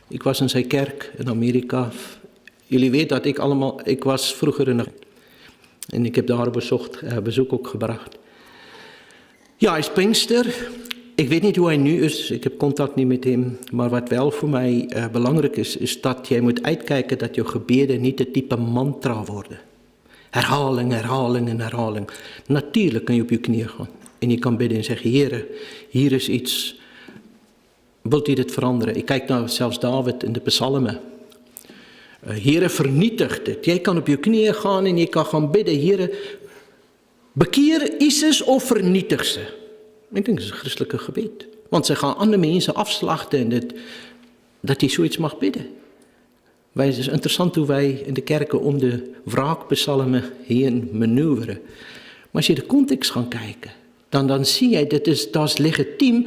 Speaker 1: Ik was in zijn kerk in Amerika. Jullie weten dat ik was vroeger in een... En ik heb daar bezoek ook gebracht. Ja, hij is Pinkster. Ik weet niet hoe hij nu is. Ik heb contact niet met hem. Maar wat wel voor mij belangrijk is dat jij moet uitkijken dat je gebeden niet het type mantra worden. Herhaling, herhaling en herhaling. Natuurlijk kan je op je knieën gaan. En je kan bidden en zeggen, Heere, hier is iets. Wilt u dit veranderen? Ik kijk naar zelfs David in de psalmen. Heere, vernietig dit. Jij kan op je knieën gaan en je kan gaan bidden. Heere, bekeer ISIS of vernietig ze. Ik denk dat is een christelijke gebed. Want ze gaan andere mensen afslachten en dat je zoiets mag bidden. Het is interessant hoe wij in de kerken om de wraakpsalmen heen manoeuvreren. Maar als je de context gaat kijken, dan zie je dat is legitiem.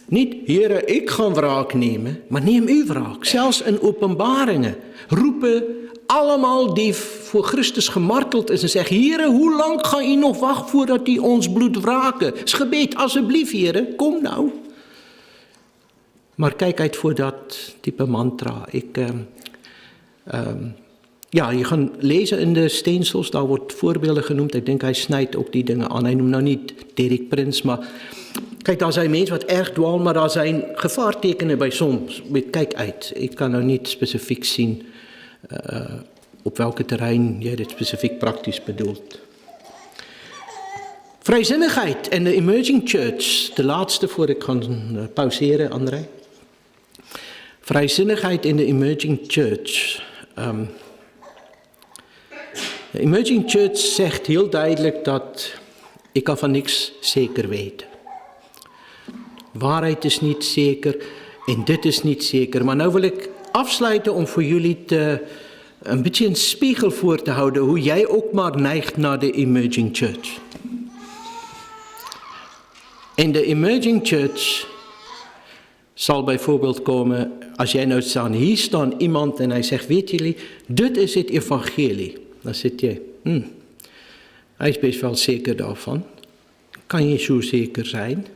Speaker 1: Niet, Heere, ik ga wraak nemen, maar neem u wraak. Zelfs in Openbaringen roepen allemaal die voor Christus gemarteld is en zeggen, Heere, hoe lang ga je nog wachten voordat u ons bloed wraken? Is gebed, alsjeblieft, Heere, kom nou. Maar kijk uit voor dat type mantra. Je gaat lezen in de steensels, daar wordt voorbeelden genoemd. Ik denk hij snijdt ook die dingen aan. Hij noemt nou niet Derek Prins, maar kijk, daar zijn mensen wat erg dwaal, maar daar zijn gevaartekenen bij soms. Kijk uit, ik kan nou niet specifiek zien op welke terrein jij dit specifiek praktisch bedoelt. Vrijzinnigheid en de Emerging Church, de laatste voor ik ga pauzeren, André. Vrijzinnigheid in de Emerging Church. De Emerging Church zegt heel duidelijk dat ik kan van niks zeker weten. Waarheid is niet zeker en dit is niet zeker. Maar nou wil ik afsluiten om voor jullie een beetje een spiegel voor te houden hoe jij ook maar neigt naar de Emerging Church. In de Emerging Church zal bijvoorbeeld komen, als jij nou staat, hier staat iemand en hij zegt, weet jullie, dit is het evangelie. Dan zit je, hij is best wel zeker daarvan. Kan je zo zeker zijn?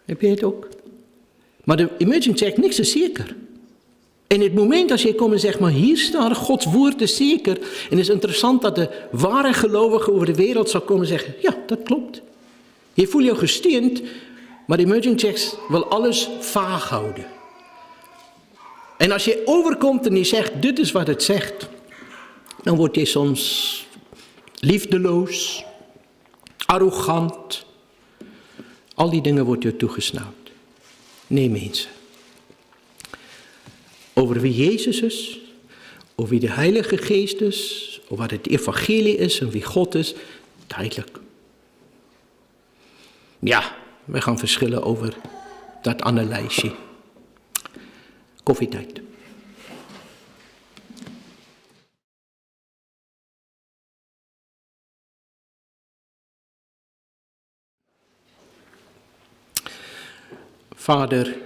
Speaker 1: Heb je het ook? Maar de Emerging zegt, niks is zeker. En het moment als je komt en zegt, maar hier staat Gods woord is zeker. En het is interessant dat de ware gelovigen over de wereld zal komen en zeggen, ja, dat klopt. Je voelt je gesteund, maar de Emerging Church wil alles vaag houden. En als je overkomt en je zegt, dit is wat het zegt, dan word je soms liefdeloos, arrogant. Al die dingen wordt je toegesnauwd. Nee, mensen. Over wie Jezus is, over wie de Heilige Geest is, over wat het evangelie is en wie God is, duidelijk. Ja, wij gaan verschillen over dat andere lijstje. Koffietijd. Vader,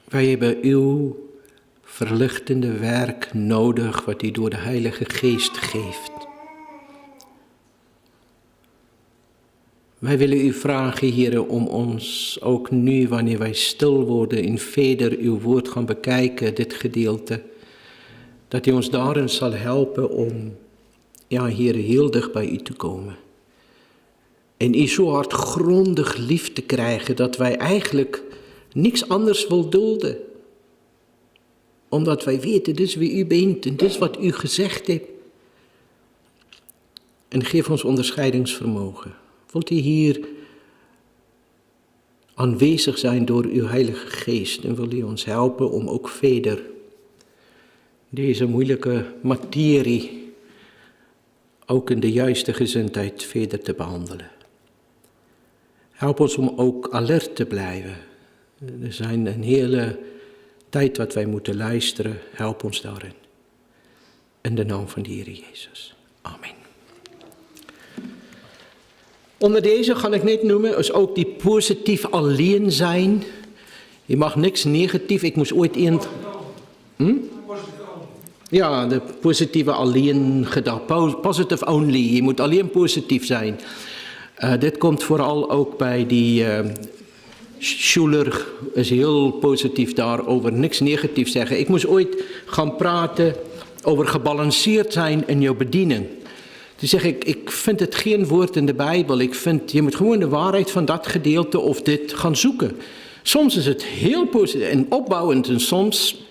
Speaker 1: wij hebben uw verlichtende werk nodig wat u door de Heilige Geest geeft. Wij willen u vragen, Heere, om ons ook nu, wanneer wij stil worden en verder uw woord gaan bekijken, dit gedeelte, dat u ons daarin zal helpen om, ja, Heere, heel dicht bij u te komen. En u zo hardgrondig lief te krijgen, dat wij eigenlijk niks anders wil dulden. Omdat wij weten, dit is wie u bent en dit is wat u gezegd hebt. En geef ons onderscheidingsvermogen. Wilt u hier aanwezig zijn door uw Heilige Geest en wil u ons helpen om ook verder deze moeilijke materie ook in de juiste gezindheid verder te behandelen. Help ons om ook alert te blijven. Er zijn een hele tijd wat wij moeten luisteren. Help ons daarin. In de naam van de Heer Jezus. Amen. Onder deze ga ik net noemen, is ook die positief alleen zijn. Je mag niks negatief. Ik moest ooit een... Ja, de positieve alleen gedachte. Positive only. Je moet alleen positief zijn. Dit komt vooral ook bij die Schuller, is heel positief daarover, niks negatief zeggen. Ik moest ooit gaan praten over gebalanceerd zijn in jouw bediening. Toen zeg ik vind het geen woord in de Bijbel. Ik vind, je moet gewoon de waarheid van dat gedeelte of dit gaan zoeken. Soms is het heel positief en opbouwend en soms,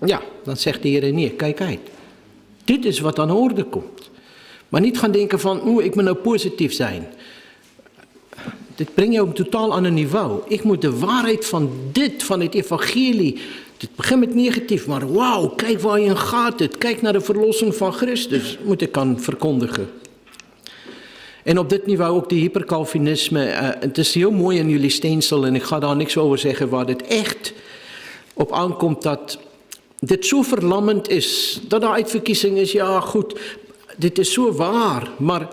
Speaker 1: ja, dan zegt de Heer nee, kijk uit. Dit is wat aan orde komt. Maar niet gaan denken van, ik moet nou positief zijn. Dit brengt jou op een totaal ander niveau. Ik moet de waarheid van het evangelie, het begint met negatief, maar wauw, kijk waar je gaat. Kijk naar de verlossing van Christus, moet ik kan verkondigen. En op dit niveau ook de hypercalvinisme. Het is heel mooi in jullie steensel en ik ga daar niks over zeggen waar het echt op aankomt dat dit zo verlammend is. Dat er uitverkiezing is, ja goed, dit is zo waar, maar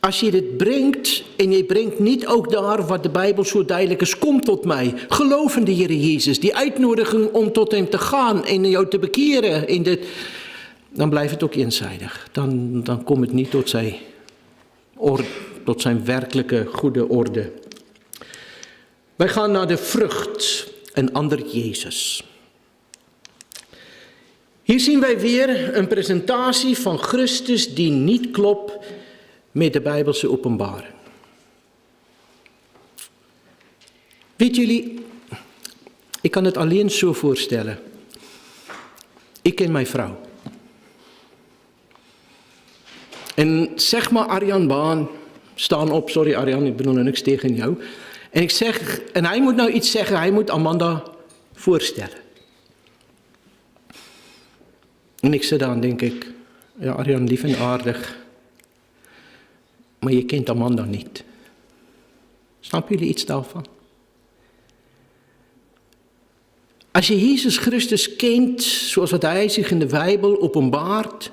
Speaker 1: als je dit brengt en je brengt niet ook daar wat de Bijbel zo duidelijk is, kom tot mij, geloof in de Heer Jezus, die uitnodiging om tot hem te gaan en jou te bekeren, in dit, dan blijft het ook eenzijdig. Dan komt het niet tot zijn werkelijke goede orde. Wij gaan naar de vrucht, een ander Jezus. Hier zien wij weer een presentatie van Christus die niet klopt met de Bijbelse openbaring. Weet jullie, ik kan het alleen zo voorstellen. Ik ken mijn vrouw. En zeg maar Arjan Baan, staan op, sorry Arjan, ik bedoel niks tegen jou. En ik zeg, en hij moet nou iets zeggen, hij moet Amanda voorstellen. En ik zit daar en denk ik, ja Arjan, lief en aardig, maar je kent Amanda niet. Snappen jullie iets daarvan? Als je Jezus Christus kent, zoals wat hij zich in de Bijbel openbaart,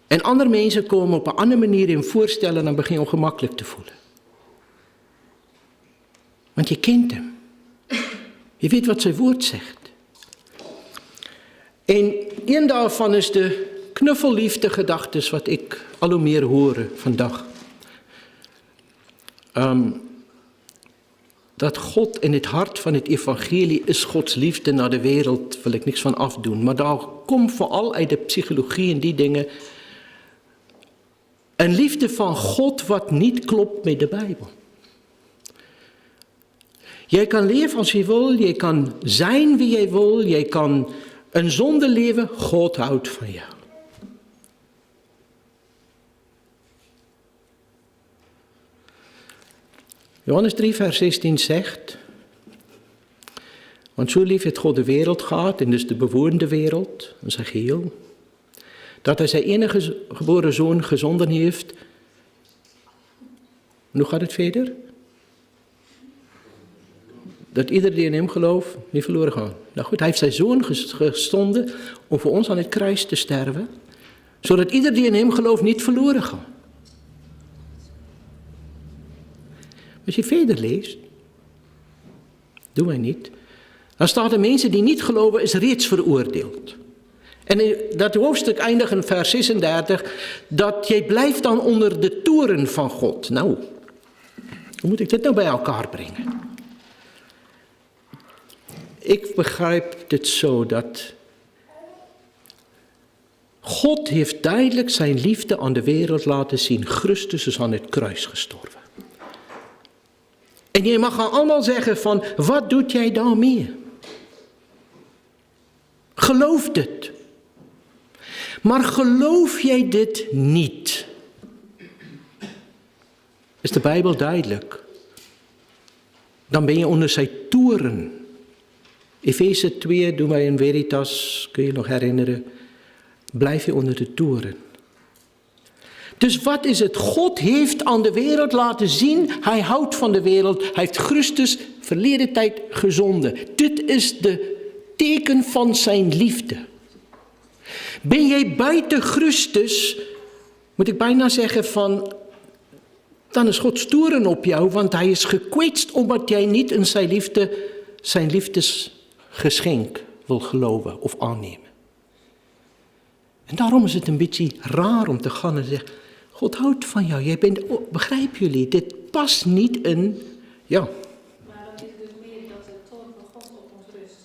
Speaker 1: en andere mensen komen op een andere manier in voorstellen, dan begin je ongemakkelijk te voelen. Want je kent hem. Je weet wat zijn woord zegt. En een daarvan is de knuffelliefde gedachtes wat ik al hoe meer hoor vandaag. Dat God in het hart van het evangelie is Gods liefde naar de wereld, wil ik niks van afdoen. Maar daar komt vooral uit de psychologie en die dingen een liefde van God wat niet klopt met de Bijbel. Jij kan leven als je wil, jij kan zijn wie jij wil, jij kan een zonde leven, God houdt van jou. Johannes 3 vers 16 zegt, want zo lief heeft God de wereld gehad, en dus de bewoonde wereld, in zijn geheel, dat hij zijn enige geboren zoon gezonden heeft. En hoe gaat het verder? Dat ieder die in hem gelooft, niet verloren gaat. Nou goed, hij heeft zijn zoon gezonden om voor ons aan het kruis te sterven, zodat ieder die in hem gelooft niet verloren gaat. Als je verder leest, doen wij niet. Dan staat er mensen die niet geloven is reeds veroordeeld. En dat hoofdstuk eindigt in vers 36, dat jij blijft dan onder de toren van God. Nou, hoe moet ik dit nou bij elkaar brengen? Ik begrijp dit zo dat God heeft duidelijk zijn liefde aan de wereld laten zien. Christus is aan het kruis gestorven. En je mag gaan allemaal zeggen van, wat doet jij daarmee? Geloof dit. Maar geloof jij dit niet? Is de Bijbel duidelijk? Dan ben je onder zijn toren. Efeze 2 doen wij in Veritas, kun je nog herinneren. Blijf je onder de toren. Dus wat is het? God heeft aan de wereld laten zien, hij houdt van de wereld. Hij heeft Christus verleden tijd gezonden. Dit is de teken van zijn liefde. Ben jij buiten Christus, moet ik bijna zeggen van, dan is God toren op jou, want hij is gekwetst omdat jij niet in zijn liefdesgeschenk wil geloven of aannemen. En daarom is het een beetje raar om te gaan en zeggen, God houdt van jou, jij bent, begrijpen jullie, dit past niet in, ja.
Speaker 5: Maar dan is het dus meer dat de toorn van God op ons rust.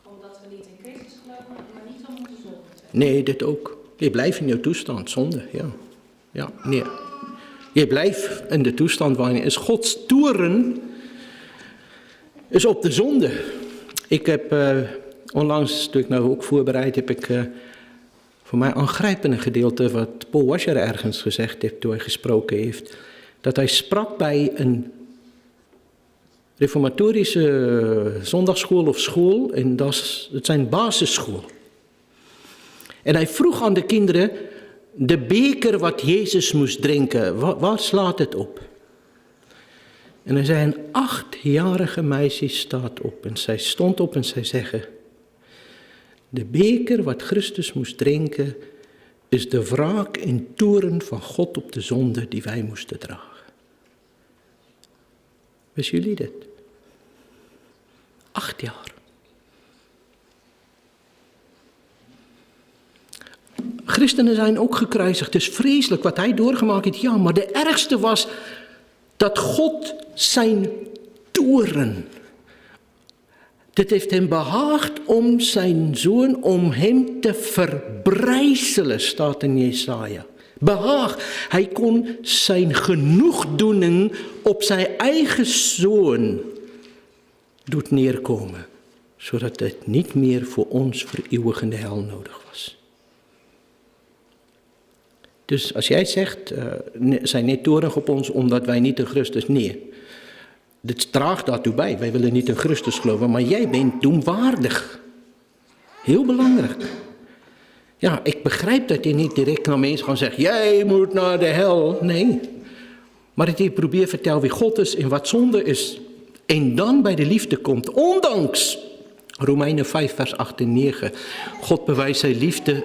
Speaker 5: Omdat we niet in Christus geloven, maar niet om onze zonde.
Speaker 1: Nee, dit ook. Je blijft in jouw toestand, zonde, ja. Ja, nee. Je blijft in de toestand waarin is Gods toren is op de zonde. Ik heb onlangs, toen ik nou ook voorbereid, heb ik voor mij aangrijpende gedeelte wat Paul Washer ergens gezegd heeft toen hij gesproken heeft. Dat hij sprak bij een reformatorische zondagsschool of school en dat is zijn basisschool. En hij vroeg aan de kinderen, de beker wat Jezus moest drinken, waar slaat het op? En hij zei, een 8-jarige meisje staat op. En zij stond op en zij zeggen, de beker wat Christus moest drinken, is de wraak en toorn van God op de zonde die wij moesten dragen. Wisten jullie dit? 8 jaar. Christenen zijn ook gekruisigd. Het is vreselijk wat hij doorgemaakt heeft. Ja, maar de ergste was dat God zijn toorn. Dit heeft hem behaagd om zijn zoon, om hem te verbrijzelen, staat in Jesaja. Behaag. Hij kon zijn genoegdoening op zijn eigen zoon doet neerkomen. Zodat het niet meer voor ons vereeuwigende hel nodig was. Dus als jij zegt, zijn niet toornig op ons omdat wij niet in Christus, nee. Dit draagt daartoe bij, wij willen niet in Christus geloven, maar jij bent doemwaardig. Heel belangrijk. Ja, ik begrijp dat je niet direct naar mensen gaat zeggen, jij moet naar de hel. Nee, maar dat je probeert vertellen wie God is en wat zonde is. En dan bij de liefde komt, ondanks Romeinen 5 vers 8 en 9. God bewijst zijn liefde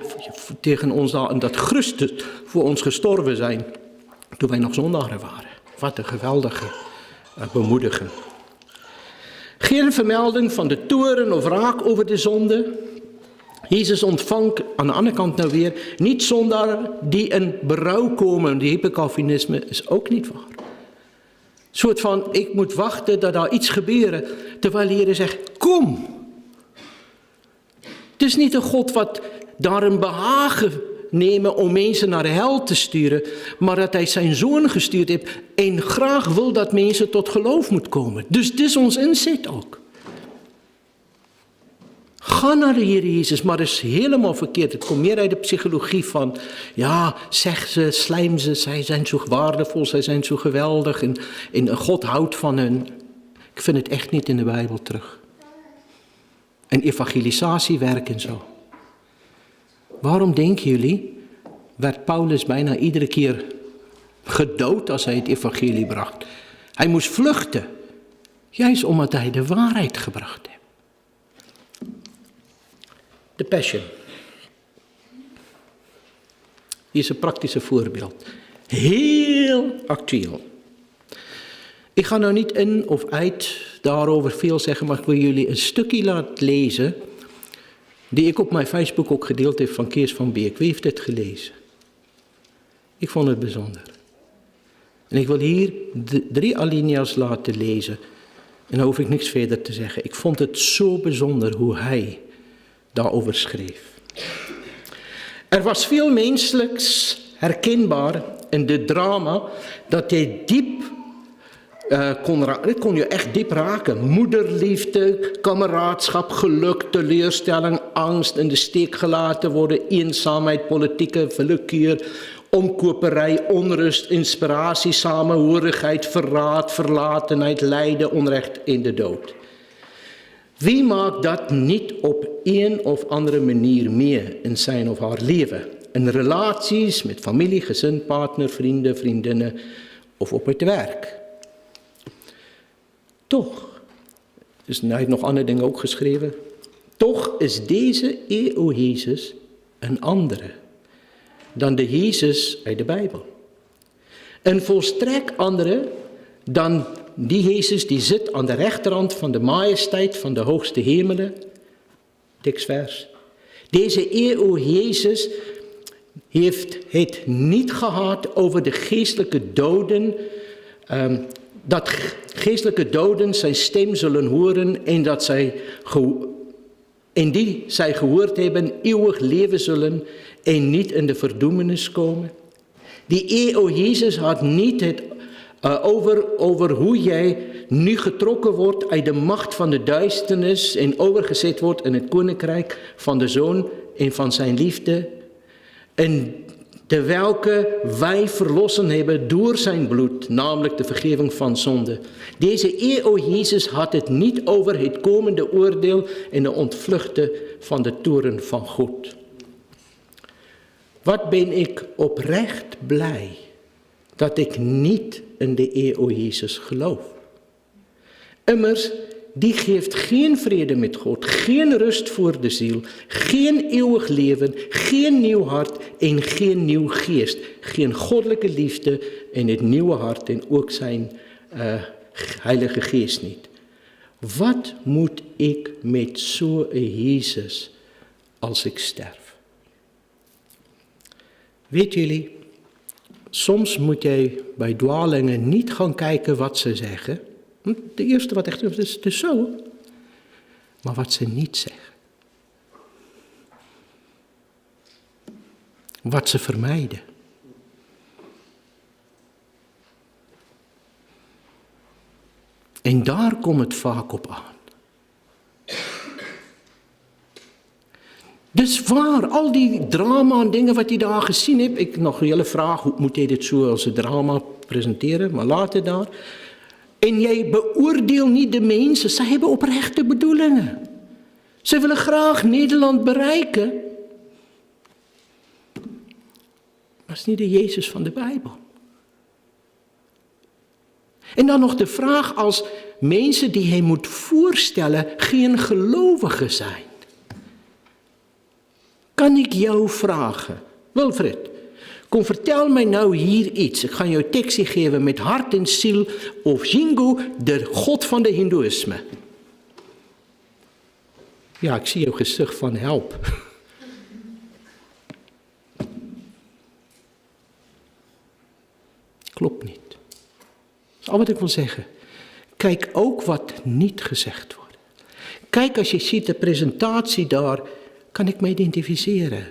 Speaker 1: tegen ons al en dat Christus voor ons gestorven zijn toen wij nog zondaren waren. Wat een geweldige bemoediging. Geen vermelding van de toorn of wraak over de zonde. Jezus ontvangt aan de andere kant nou weer niet zondaren die in berouw komen. Die hypercalvinisme is ook niet waar. Een soort van, ik moet wachten dat er iets gebeurt. Terwijl de Heer zegt, kom. Het is niet een God wat daar een behagen nemen om mensen naar de hel te sturen, maar dat hij zijn zoon gestuurd heeft en graag wil dat mensen tot geloof moeten komen. Dus dit is ons inzet ook. Ga naar de Heer Jezus, maar dat is helemaal verkeerd. Het komt meer uit de psychologie van, ja, zeg ze, slijm ze, zij zijn zo waardevol, zij zijn zo geweldig en God houdt van hen. Ik vind het echt niet in de Bijbel terug. En evangelisatiewerk en zo. Waarom denken jullie, werd Paulus bijna iedere keer gedood als hij het evangelie bracht? Hij moest vluchten, juist omdat hij de waarheid gebracht heeft. De Passion. Hier is een praktische voorbeeld. Heel actueel. Ik ga nou niet in of uit daarover veel zeggen, maar ik wil jullie een stukje laten lezen, die ik op mijn Facebook ook gedeeld heb van Kees van Beek. Wie heeft dit gelezen? Ik vond het bijzonder. En ik wil hier 3 alinea's laten lezen. En dan hoef ik niks verder te zeggen. Ik vond het zo bijzonder hoe hij daarover schreef. Er was veel menselijks herkenbaar in dit drama dat hij diep kon raken. Dit kon je echt diep raken. Moederliefde, kameraadschap, geluk, teleurstelling, angst, in de steek gelaten worden, eenzaamheid, politieke willekeur, omkoperij, onrust, inspiratie, samenhorigheid, verraad, verlatenheid, lijden, onrecht en de dood. Wie maakt dat niet op een of andere manier mee in zijn of haar leven? In relaties met familie, gezin, partner, vrienden, vriendinnen of op het werk. Toch, dus hij heeft nog andere dingen ook geschreven, toch is deze Jezus een andere dan de Jezus uit de Bijbel. Een volstrekt andere dan die Jezus die zit aan de rechterhand van de majesteit van de hoogste hemelen. Tekstvers. Deze Jezus heeft het niet gehad over de geestelijke doden, dat geestelijke doden zijn stem zullen horen en die zij gehoord hebben eeuwig leven zullen en niet in de verdoemenis komen. Die Jezus had niet het over hoe jij nu getrokken wordt uit de macht van de duisternis en overgezet wordt in het koninkrijk van de Zoon en van zijn liefde, en de welke wij verlossen hebben door zijn bloed, namelijk de vergeving van zonde. Deze Jezus had het niet over het komende oordeel en de ontvluchten van de toorn van God. Wat ben ik oprecht blij dat ik niet in de Jezus geloof. Immers, die geeft geen vrede met God, geen rust voor de ziel, geen eeuwig leven, geen nieuw hart en geen nieuw geest, geen goddelijke liefde in het nieuwe hart en ook zijn heilige geest niet. Wat moet ik met zo'n Jezus als ik sterf? Weet jullie, soms moet jij bij dwalingen niet gaan kijken wat ze zeggen. De eerste wat echt is, het is zo. Maar wat ze niet zeggen. Wat ze vermijden. En daar komt het vaak op aan. Dus waar, al die drama en dingen wat je daar gezien hebt, ik nog een hele vraag, hoe moet je dit zo als een drama presenteren, maar later daar. En jij beoordeelt niet de mensen, ze hebben oprechte bedoelingen. Ze willen graag Nederland bereiken. Maar het is niet de Jezus van de Bijbel. En dan nog de vraag als mensen die hij moet voorstellen geen gelovigen zijn. Kan ik jou vragen, Wilfred, kom vertel mij nou hier iets. Ik ga jou een tekstje geven met hart en ziel of Jingo, de god van de Hindoeïsme. Ja, ik zie jouw gezicht van help. Klopt niet. Dat is al wat ik wil zeggen. Kijk ook wat niet gezegd wordt. Kijk, als je ziet de presentatie daar, kan ik me identificeren.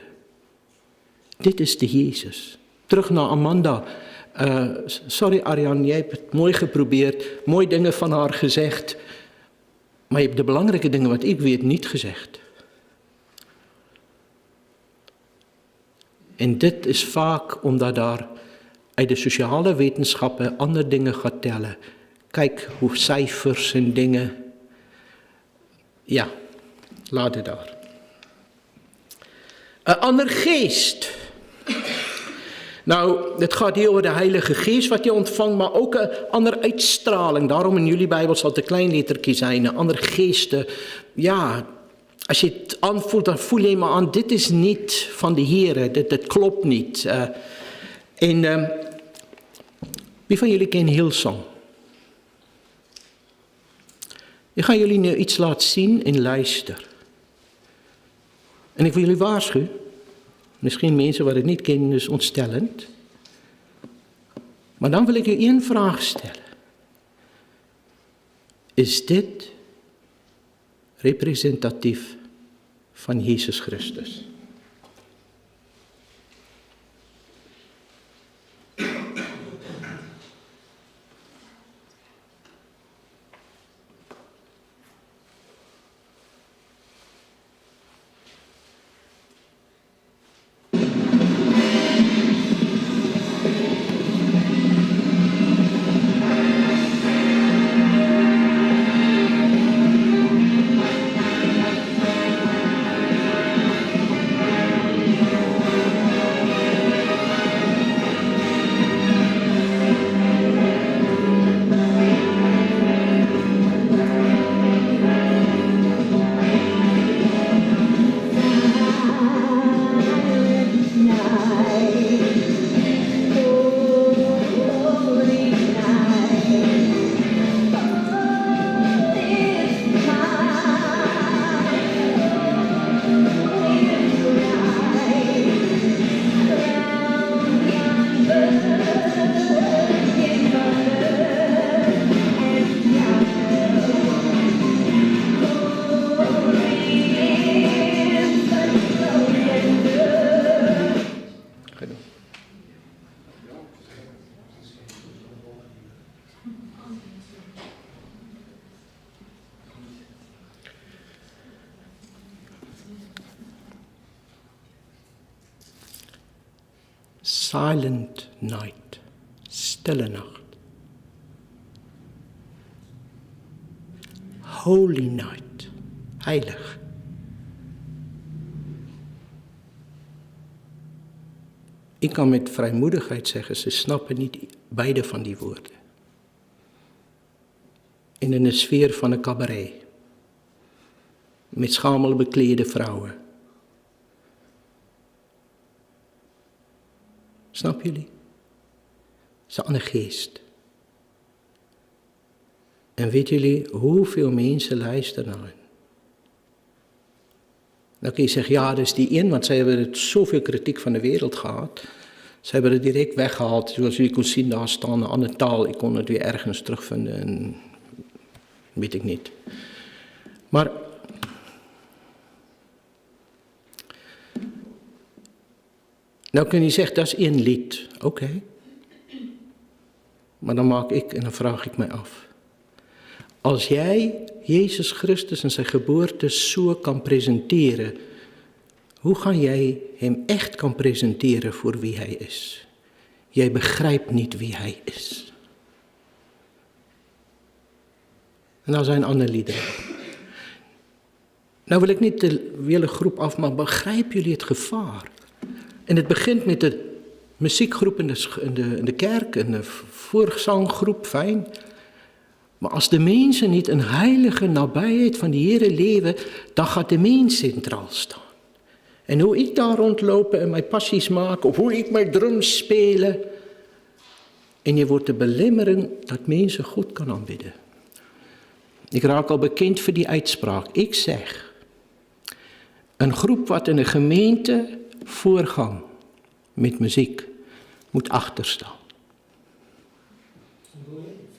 Speaker 1: Dit is de Jezus. Terug naar Amanda. Sorry Arjan, jij hebt het mooi geprobeerd. Mooie dingen van haar gezegd. Maar je hebt de belangrijke dingen wat ik weet niet gezegd. En dit is vaak omdat daar uit de sociale wetenschappen andere dingen gaat tellen. Kijk hoe cijfers en dingen. Ja, laat het daar. Een ander geest. Nou, het gaat hier over de Heilige Geest wat je ontvangt, maar ook een andere uitstraling. Daarom in jullie Bijbel zal het een klein lettertje zijn, een andere geesten. Ja, als je het aanvoelt, dan voel je maar aan, dit is niet van de Heer, dit klopt niet. Wie van jullie kent Hillsong? Ik ga jullie nu iets laten zien en luister. En ik wil jullie waarschuwen. Misschien mensen wat het niet kennen, is ontstellend. Maar dan wil ik u één vraag stellen. Is dit representatief van Jezus Christus? Silent night, stille nacht. Holy night, heilig. Ik kan met vrijmoedigheid zeggen, ze snappen niet beide van die woorden. In een sfeer van een cabaret. Met schamel beklede vrouwen. Snap jullie? Het is een ander geest. En weet jullie hoeveel mensen luisteren naar hen? Dan kun je zeggen, ja, dat is die een, want zij hebben het zoveel kritiek van de wereld gehad. Ze hebben het direct weggehaald, zoals jullie kon zien, daar staan een andere taal. Ik kon het weer ergens terugvinden en weet ik niet. Maar nou kun je zeggen, dat is één lied. Oké. Maar dan maak ik en dan vraag ik mij af. Als jij Jezus Christus en zijn geboorte zo kan presenteren, hoe ga jij hem echt kan presenteren voor wie hij is? Jij begrijpt niet wie hij is. En dan zijn andere liederen. Nou wil ik niet de hele groep af, maar begrijpen jullie het gevaar? En het begint met de muziekgroep in de kerk, en de voorzanggroep, fijn. Maar als de mensen niet een heilige nabijheid van de Heere leven, dan gaat de mens centraal staan. En hoe ik daar rondlopen en mijn passies maak, of hoe ik mijn drums spelen. En je wordt te belemmeren dat mensen goed kan aanbidden. Ik raak al bekend voor die uitspraak. Ik zeg, een groep wat in een gemeente voorgang met muziek moet achterstaan.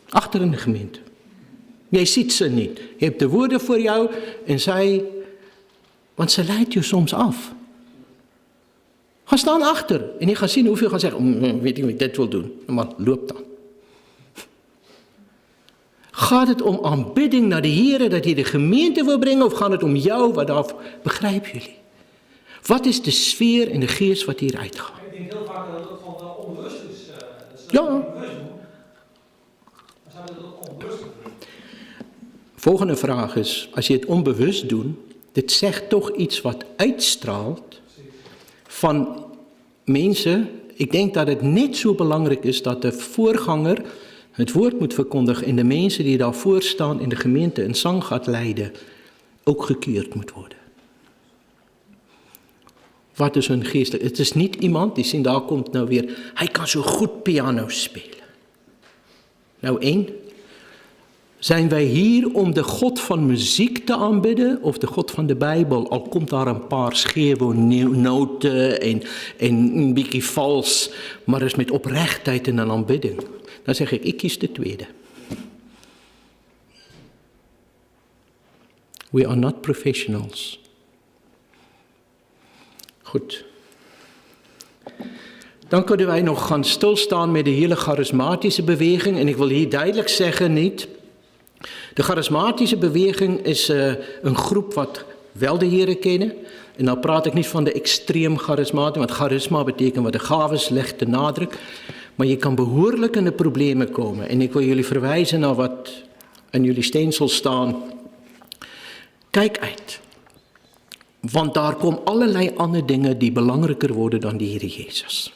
Speaker 1: Achter in de gemeente. Jij ziet ze niet. Je hebt de woorden voor jou en zij, want ze leidt je soms af. Ga staan achter en je gaat zien hoeveel gaan zeggen, weet ik wat ik dit wil doen. Maar loop dan. Gaat het om aanbidding naar de Heer, dat hij de gemeente wil brengen, of gaat het om jou, wat af? Begrijpen jullie? Wat is de sfeer en de geest wat hier uitgaat?
Speaker 3: Ik denk heel vaak dat het gewoon wel onbewust is. Dat ze
Speaker 1: Ja.
Speaker 3: dat niet bewust doen. Maar zouden dat ook onbewust doen?
Speaker 1: Volgende vraag is, als je het onbewust doet, dit zegt toch iets wat uitstraalt van mensen. Ik denk dat het net zo belangrijk is dat de voorganger het woord moet verkondigen en de mensen die daarvoor staan in de gemeente een zang gaat leiden, ook gekeurd moet worden. Wat is hun geest? Het is niet iemand die zien, daar komt nou weer, hij kan zo goed piano spelen. Nou één, Zijn wij hier om de God van muziek te aanbidden of de God van de Bijbel? Al komt daar een paar scheve noten en een beetje vals, maar is met oprechtheid en een aanbidding. Dan zeg ik kies de tweede. We are not professionals. Goed. Dan kunnen wij nog gaan stilstaan met de hele charismatische beweging. En ik wil hier duidelijk zeggen niet. De charismatische beweging is een groep wat wel de Here kennen. En nou praat ik niet van de extreem charismatie, want charisma betekent wat de gaves legt de nadruk. Maar je kan behoorlijk in de problemen komen. En ik wil jullie verwijzen naar wat in jullie steensel staan. Kijk uit. Want daar komen allerlei andere dingen die belangrijker worden dan de Heer Jezus.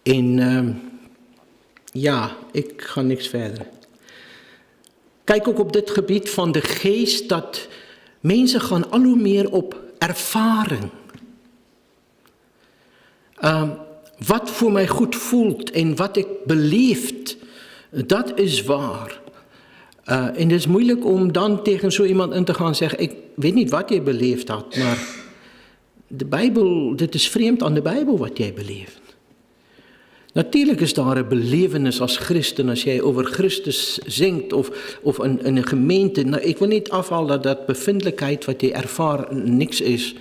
Speaker 1: En ja, ik ga niks verder. Kijk ook op dit gebied van de geest dat mensen gaan al hoe meer op ervaring. Wat voor mij goed voelt en wat ik beleeft, dat is waar. En het is moeilijk om dan tegen zo iemand in te gaan zeggen, ik weet niet wat jij beleefd had, maar de Bijbel, dit is vreemd aan de Bijbel wat jij beleeft. Natuurlijk is daar een belevenis als christen, als jij over Christus zingt of in een gemeente. Nou, ik wil niet afhalen dat bevindelijkheid wat je ervaart niks is.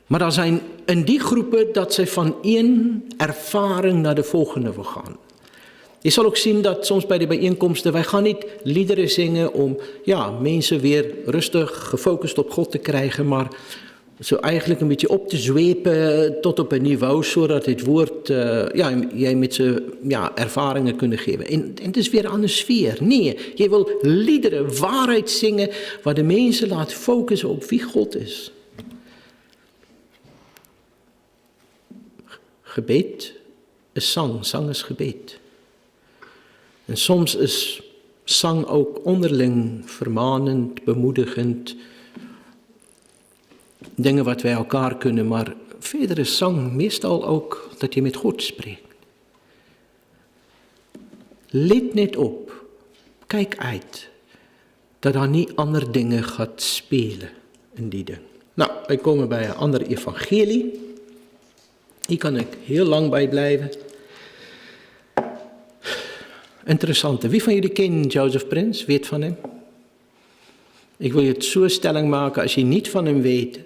Speaker 1: Maar er zijn in die groepen dat zij van één ervaring naar de volgende wil gaan. Je zal ook zien dat soms bij de bijeenkomsten, wij gaan niet liederen zingen om mensen weer rustig gefocust op God te krijgen, maar zo eigenlijk een beetje op te zwepen tot op een niveau, zodat het woord, jij met ze ervaringen kunnen geven. En het is weer een andere sfeer. Nee, je wil liederen, waarheid zingen, waar de mensen laat focussen op wie God is. Gebed is zang, zang is gebed. En soms is zang ook onderling vermanend, bemoedigend. Dingen wat wij elkaar kunnen, maar verder is zang meestal ook dat je met God spreekt. Let net op, kijk uit, dat daar niet andere dingen gaat spelen in die ding. Nou, wij komen bij een ander evangelie. Hier kan ik heel lang bij blijven. Interessante. Wie van jullie kent Joseph Prince? Weet van hem? Ik wil je het zo stelling maken, als je niet van hem weet,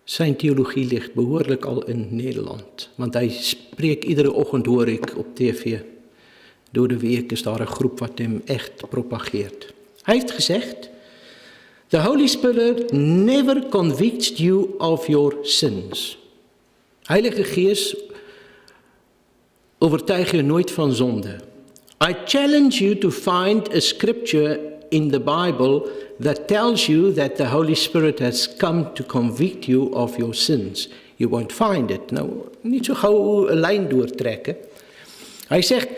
Speaker 1: zijn theologie ligt behoorlijk al in Nederland. Want hij spreekt iedere ochtend, hoor ik op tv. Door de week is daar een groep wat hem echt propageert. Hij heeft gezegd, the Holy Spirit never convicts you of your sins. Heilige Geest overtuigt je nooit van zonde. I challenge you to find a scripture in the Bible that tells you that the Holy Spirit has come to convict you of your sins. You won't find it. Nou, niet zo gauw een lijn doortrekken. Hij zegt,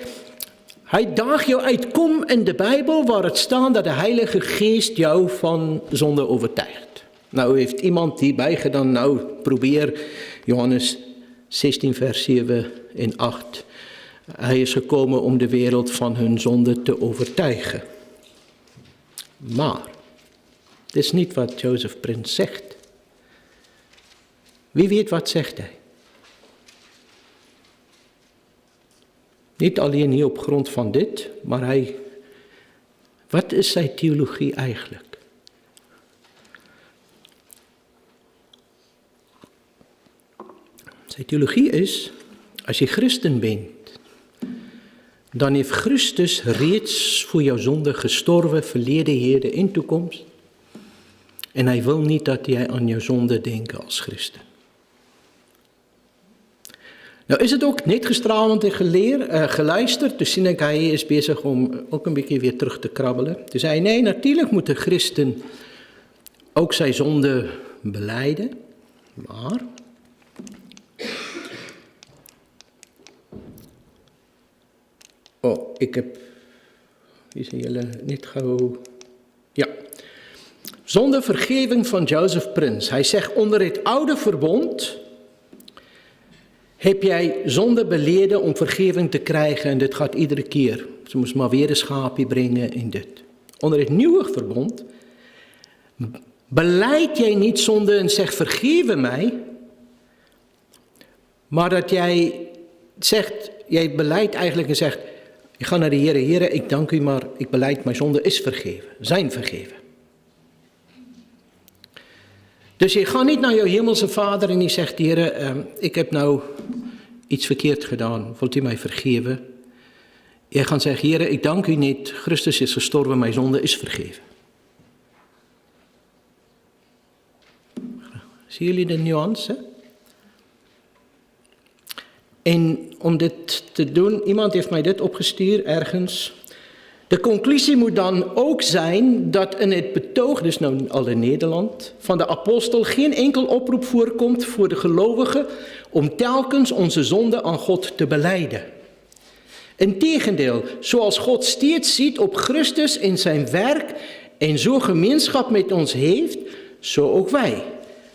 Speaker 1: hij daagt jou uit, kom in de Bijbel waar het staat dat de Heilige Geest jou van zonde overtuigt. Nou heeft iemand hierbij gedaan, nou probeer Johannes 16 vers 7 en 8. Hij is gekomen om de wereld van hun zonde te overtuigen. Maar, het is niet wat Joseph Prince zegt. Wie weet wat zegt hij? Niet alleen hier op grond van dit, maar wat is zijn theologie eigenlijk? Zijn theologie is, als je christen bent, dan heeft Christus reeds voor jouw zonde gestorven, verleden, heden en toekomst. En hij wil niet dat jij aan jouw zonde denkt als christen. Nou is het ook net gisteravond geluisterd, toen zie ik hij is bezig om ook een beetje weer terug te krabbelen. Toen zei hij, nee, natuurlijk moet de christen ook zijn zonde belijden, maar hier zijn jullie niet gauw. Ja. Zonder vergeving van Joseph Prince. Hij zegt, onder het oude verbond heb jij zonde beleden om vergeving te krijgen en dit gaat iedere keer Ze moest maar weer een schaapje brengen en dit. Onder het nieuwe verbond belijd jij niet zonde en zegt vergewe mij, maar dat jij zegt, jij beleidt eigenlijk en zegt, ik ga naar de Heere, Heere, ik dank u, maar ik belijd mijn zonde is vergeven, zijn vergeven. Dus je gaat niet naar jouw hemelse Vader en je zegt, Heere, ik heb nou iets verkeerd gedaan, wilt u mij vergeven? Je gaat zeggen, Heere, ik dank u niet, Christus is gestorven, mijn zonde is vergeven. Zien jullie de nuance? En om dit te doen, iemand heeft mij dit opgestuurd ergens. De conclusie moet dan ook zijn dat in het betoog, dus nou al in Nederland, van de apostel geen enkel oproep voorkomt voor de gelovigen om telkens onze zonde aan God te belijden. Integendeel, zoals God steeds ziet op Christus in zijn werk en zo gemeenschap met ons heeft, zo ook wij.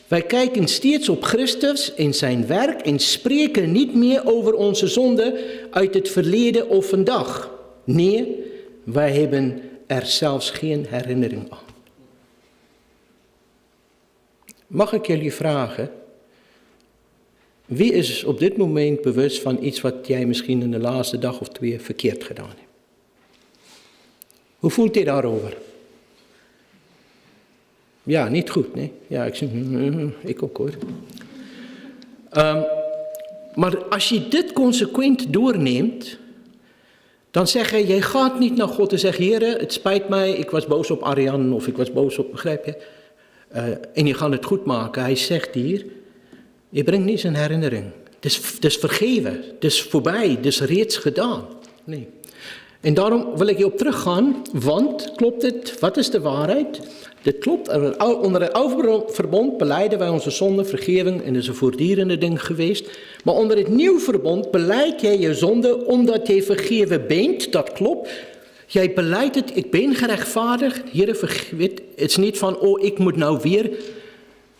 Speaker 1: Wij kijken steeds op Christus in zijn werk en spreken niet meer over onze zonde uit het verleden of vandaag. Nee, wij hebben er zelfs geen herinnering aan. Mag ik jullie vragen, wie is op dit moment bewust van iets wat jij misschien in de laatste dag of 2 verkeerd gedaan hebt? Hoe voelt je daarover? Ja, niet goed, nee. Ja, ik ook hoor. Maar als je dit consequent doorneemt, dan zeg je, jij gaat niet naar God en zegt, Heere, het spijt mij, ik was boos op Arjan of ik was boos op, begrijp je? En je gaat het goed maken. Hij zegt hier, je brengt niet zijn herinnering. Het is vergeven, het is voorbij, het is reeds gedaan. Nee. En daarom wil ik hierop teruggaan, want klopt het, wat is de waarheid? Dit klopt, onder het oude verbond belijden wij onze zonde, vergeving en dat is een voortdurende ding geweest. Maar onder het nieuw verbond belijd jij je zonde omdat jij vergeven bent, dat klopt. Jij beleidt het, ik ben gerechtvaardigd, Heere, het is niet van, oh ik moet nou weer,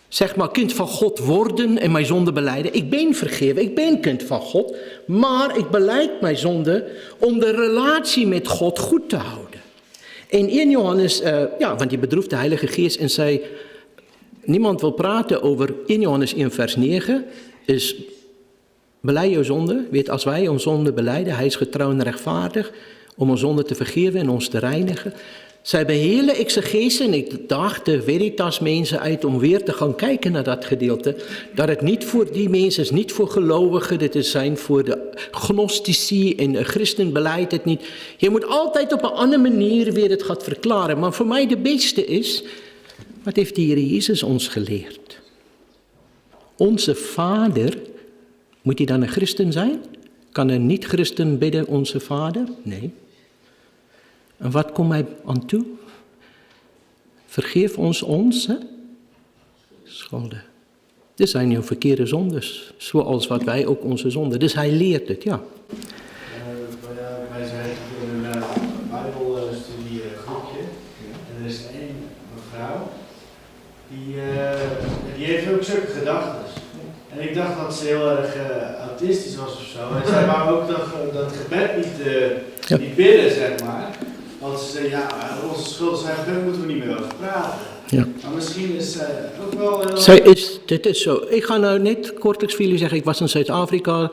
Speaker 1: zeg maar, kind van God worden en mijn zonde belijden. Ik ben vergeven, ik ben kind van God, maar ik belijd mijn zonde om de relatie met God goed te houden. En 1 Johannes, want die bedroeft de Heilige Geest en zei, niemand wil praten over 1 Johannes 1 vers 9, is belijd jouw zonde, weet als wij ons zonde belijden, hij is getrouw en rechtvaardig om ons zonde te vergeven en ons te reinigen. Zij hebben hele exegese en ik daag de Veritas mensen uit om weer te gaan kijken naar dat gedeelte. Dat het niet voor die mensen is, niet voor gelovigen, dit is zijn voor de gnostici en de christen beleidt het niet. Je moet altijd op een andere manier weer het gaat verklaren. Maar voor mij de beste is, wat heeft de Heer Jezus ons geleerd? Onze Vader, moet hij dan een christen zijn? Kan een niet-christen bidden onze Vader? Nee. En wat komt hij aan toe? Vergeef ons onze schulden. Dit zijn jouw verkeerde zondes, zoals wat wij ook onze zonden. Dus hij leert het, ja.
Speaker 6: Wij zijn in een bijbelstudiegroepje en er is één mevrouw die heeft ook zulke gedachten. En ik dacht dat ze heel erg autistisch was of zo. En zij wou ook dat gebed niet bidden, zeg maar. Want ze zei, ja, onze schulden zijn, daar moeten we niet meer over praten.
Speaker 1: Ja.
Speaker 6: Maar misschien is zij ook wel heel...
Speaker 1: Dit is zo. Ik ga nou net kortelijks voor jullie zeggen, ik was in Zuid-Afrika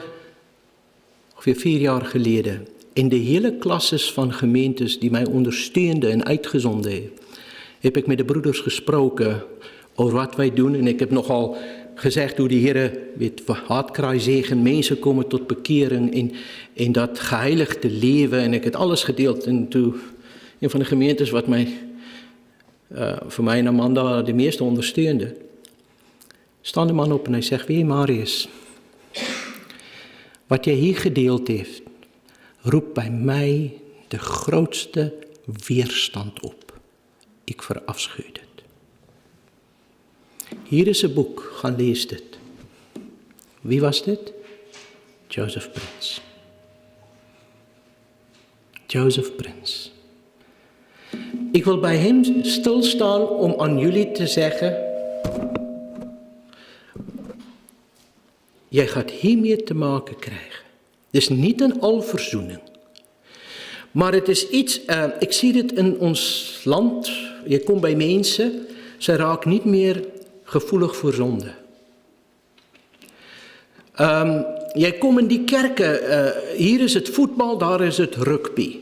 Speaker 1: ongeveer 4 jaar geleden. In de hele klasses van gemeentes die mij ondersteunden en uitgezonden heb ik met de broeders gesproken over wat wij doen. En ik heb nogal gezegd hoe de Heer met hartkraaiszegen mensen komen tot bekering in dat geheiligde leven. En ik heb alles gedeeld. En toen een van de gemeentes wat mij, voor mij en Amanda de meeste ondersteunde, staat de man op en hij zegt, weet je Marius, wat jij hier gedeeld heeft, roept bij mij de grootste weerstand op. Ik verafschuw het. Hier is een boek, ga lees dit. Wie was dit? Joseph Prince. Joseph Prince. Ik wil bij hem stilstaan om aan jullie te zeggen, jij gaat hiermee te maken krijgen. Het is niet een alverzoening. Maar het is iets, ik zie dit in ons land, je komt bij mensen, ze raken niet meer gevoelig voor zonde. Jij komt in die kerken, hier is het voetbal, daar is het rugby.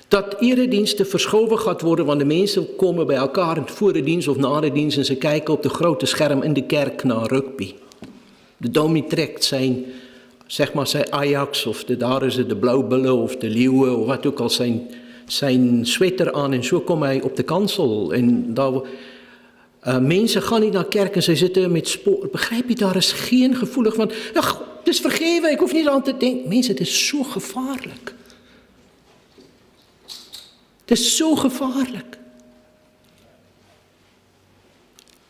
Speaker 1: Dat erediensten verschoven gaat worden, want de mensen komen bij elkaar voor de dienst of na de dienst en ze kijken op de grote scherm in de kerk naar rugby. De dominee trekt zijn, zeg maar zijn Ajax of daar is het de Blauwbullen of de Leeuwen of wat ook al, zijn sweater aan en zo komt hij op de kansel. En daar, mensen gaan niet naar kerk en ze zitten met spoor. Begrijp je, daar is geen gevoelig van, ach, het is vergeven, ik hoef niet aan te denken. Mensen, het is zo gevaarlijk. Het is zo gevaarlijk.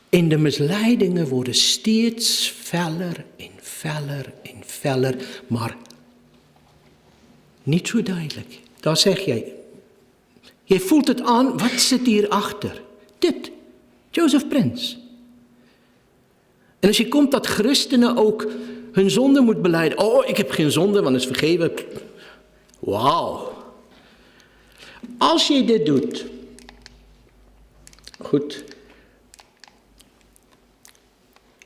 Speaker 1: En de misleidingen worden steeds feller en feller en feller, maar niet zo duidelijk. Daar zeg jij. Jij voelt het aan, wat zit hierachter? Dit, Joseph Prince. En als je komt dat christenen ook hun zonde moet belijden. Oh, ik heb geen zonde, want het is vergeven. Wauw. Als je dit doet, goed,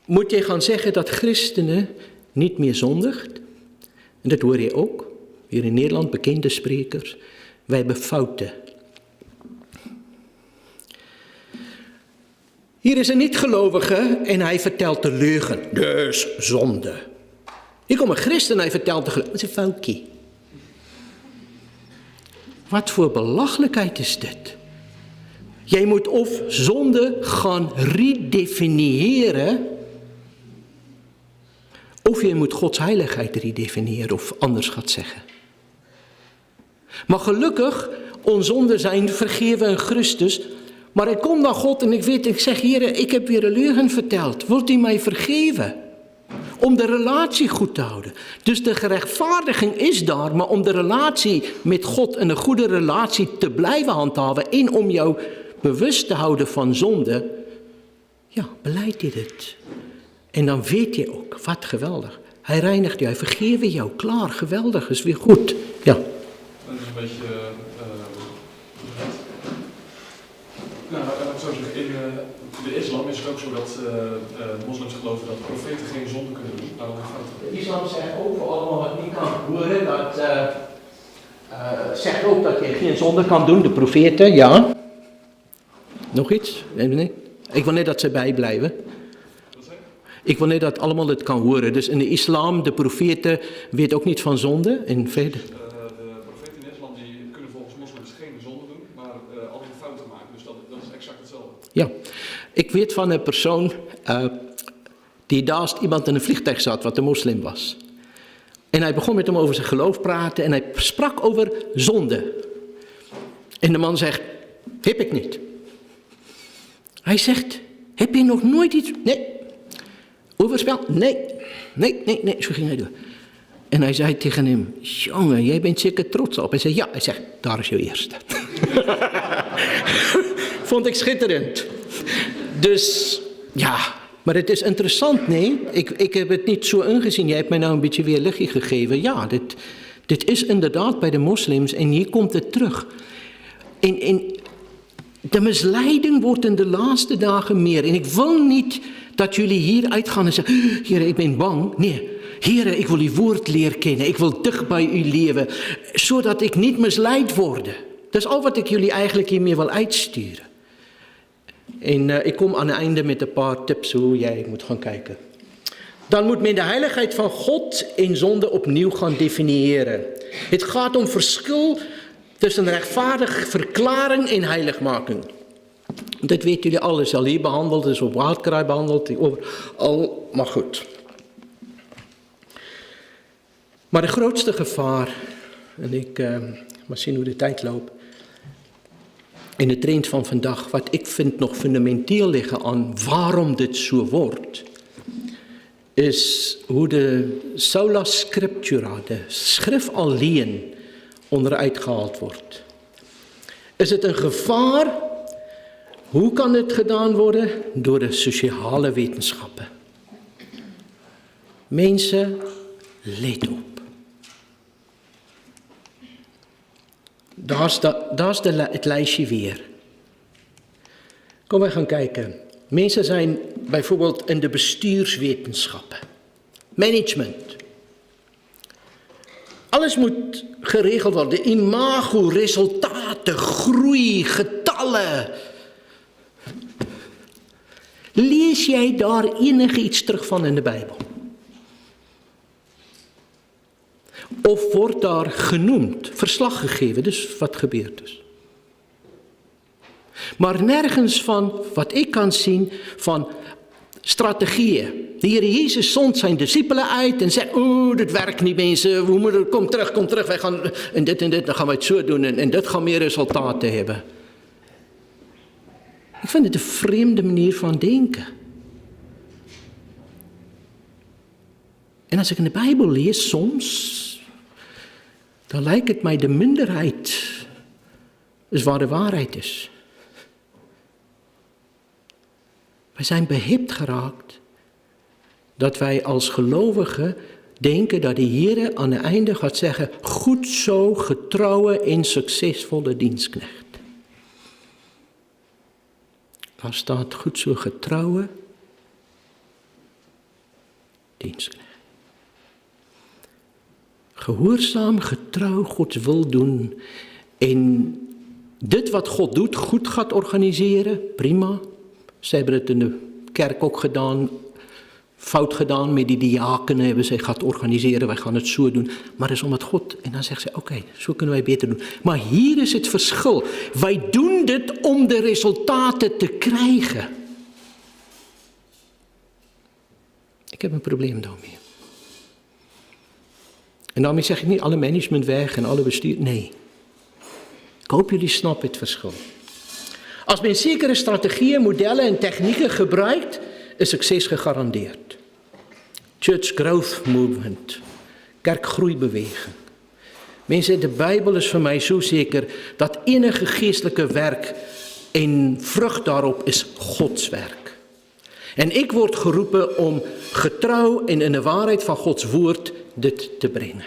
Speaker 1: moet je gaan zeggen dat christenen niet meer zondigt. En dat hoor je ook, hier in Nederland, bekende sprekers. Wij hebben fouten. Hier is een niet-gelovige en hij vertelt de leugen, dus zonde. Hier komt een christen en hij vertelt de leugen, dat is een foutje. Wat voor belachelijkheid is dit? Jij moet of zonde gaan redefiniëren, of je moet Gods heiligheid redefiniëren, of anders gaat zeggen. Maar gelukkig, ons zonden zijn vergeven in Christus, maar ik kom naar God en ik zeg, Heer, ik heb weer een leugen verteld. Wilt u mij vergeven? Om de relatie goed te houden. Dus de gerechtvaardiging is daar, maar om de relatie met God en een goede relatie te blijven handhaven en om jou bewust te houden van zonde, ja, beleid je dit. En dan weet je ook, wat geweldig. Hij reinigt jou, hij vergeeft jou, klaar, geweldig, is weer goed. Ja.
Speaker 2: Dat is een beetje, nou, ik zou zeggen, in de islam is het ook zo dat moslims geloven dat profeten geen zonde kunnen doen.
Speaker 1: De islam zegt ook voor allemaal wat niet kan horen, dat zegt ook dat je geen zonde kan doen, de profeten, ja. Nog iets? Nee. Ik wil net dat ze bijblijven. Ik wil net dat allemaal het kan horen. Dus in de islam, de profeten weten ook niet van zonde. En verder.
Speaker 2: De profeten in islam die kunnen volgens moslims geen zonde doen, maar alleen fouten maken. Dus dat is exact hetzelfde.
Speaker 1: Ja, ik weet van een persoon die naast iemand in een vliegtuig zat, wat een moslim was. En hij begon met hem over zijn geloof praten en hij sprak over zonde. En de man zegt, heb ik niet. Hij zegt, heb je nog nooit iets... Nee. Overspel? Nee, zo ging hij door. En hij zei tegen hem, jongen, jij bent zeker trots op. Hij zei, ja. Hij zegt, daar is je eerste. Vond ik schitterend. Dus, ja, maar het is interessant, nee. Ik heb het niet zo ingezien. Jij hebt mij nou een beetje weer lichtje gegeven. Ja, dit is inderdaad bij de moslims en hier komt het terug. En de misleiding wordt in de laatste dagen meer. En ik wil niet dat jullie hier uitgaan en zeggen, Heer, ik ben bang. Nee, Heer, ik wil uw woord leren kennen. Ik wil dicht bij u leven, zodat ik niet misleid word. Dat is al wat ik jullie eigenlijk hiermee wil uitsturen. En ik kom aan het einde met een paar tips hoe jij moet gaan kijken. Dan moet men de heiligheid van God in zonde opnieuw gaan definiëren. Het gaat om verschil tussen rechtvaardig verklaring en heiligmaking. Dat weten jullie al, is al hier behandeld, is op Waardkraai behandeld, overal, maar goed. Maar de grootste gevaar, en ik maar zien hoe de tijd loopt, in de trend van vandaag, wat ik vind nog fundamenteel liggen aan waarom dit zo wordt, is hoe de sola scriptura, de schrift alleen, onderuit gehaald wordt. Is het een gevaar? Hoe kan het gedaan worden? Door de sociale wetenschappen. Mensen, let op. het lijstje weer. Kom, wij gaan kijken. Mensen zijn bijvoorbeeld in de bestuurswetenschappen. Management. Alles moet geregeld worden. Imago, resultaten, groei, getallen. Lees jij daar iets terug van in de Bijbel? Of wordt daar genoemd, verslag gegeven, dus wat gebeurd is. Maar nergens van, wat ik kan zien, van strategieën. De Heer Jezus zond zijn discipelen uit en zei, dit werkt niet mensen, kom terug, wij gaan en dit, dan gaan we het zo doen en dit gaan meer resultaten hebben. Ik vind het een vreemde manier van denken. En als ik in de Bijbel lees, soms, dan lijkt het mij de minderheid is waar de waarheid is. Wij zijn behept geraakt dat wij als gelovigen denken dat de Heer aan het einde gaat zeggen, goed zo, getrouwe en succesvolle dienstknecht. Daar staat goed zo, getrouwe dienstknecht. Gehoorzaam, getrouw Gods wil doen en dit wat God doet, goed gaat organiseren, prima. Ze hebben het in de kerk ook gedaan, fout gedaan met die diakenen, hebben ze gaat organiseren, wij gaan het zo doen. Maar het is omdat God, en dan zegt ze, oké, zo kunnen wij beter doen. Maar hier is het verschil. Wij doen dit om de resultaten te krijgen. Ik heb een probleem daarmee. En daarmee zeg ik niet alle management weg en alle bestuur, nee. Ik hoop jullie snappen het verschil. Als men zekere strategieën, modellen en technieken gebruikt, is succes gegarandeerd. Church Growth Movement, kerkgroeibeweging. Mensen, de Bijbel is voor mij zo zeker dat enige geestelijke werk en vrucht daarop is Gods werk. En ik word geroepen om getrouw en in de waarheid van Gods woord dit te brengen.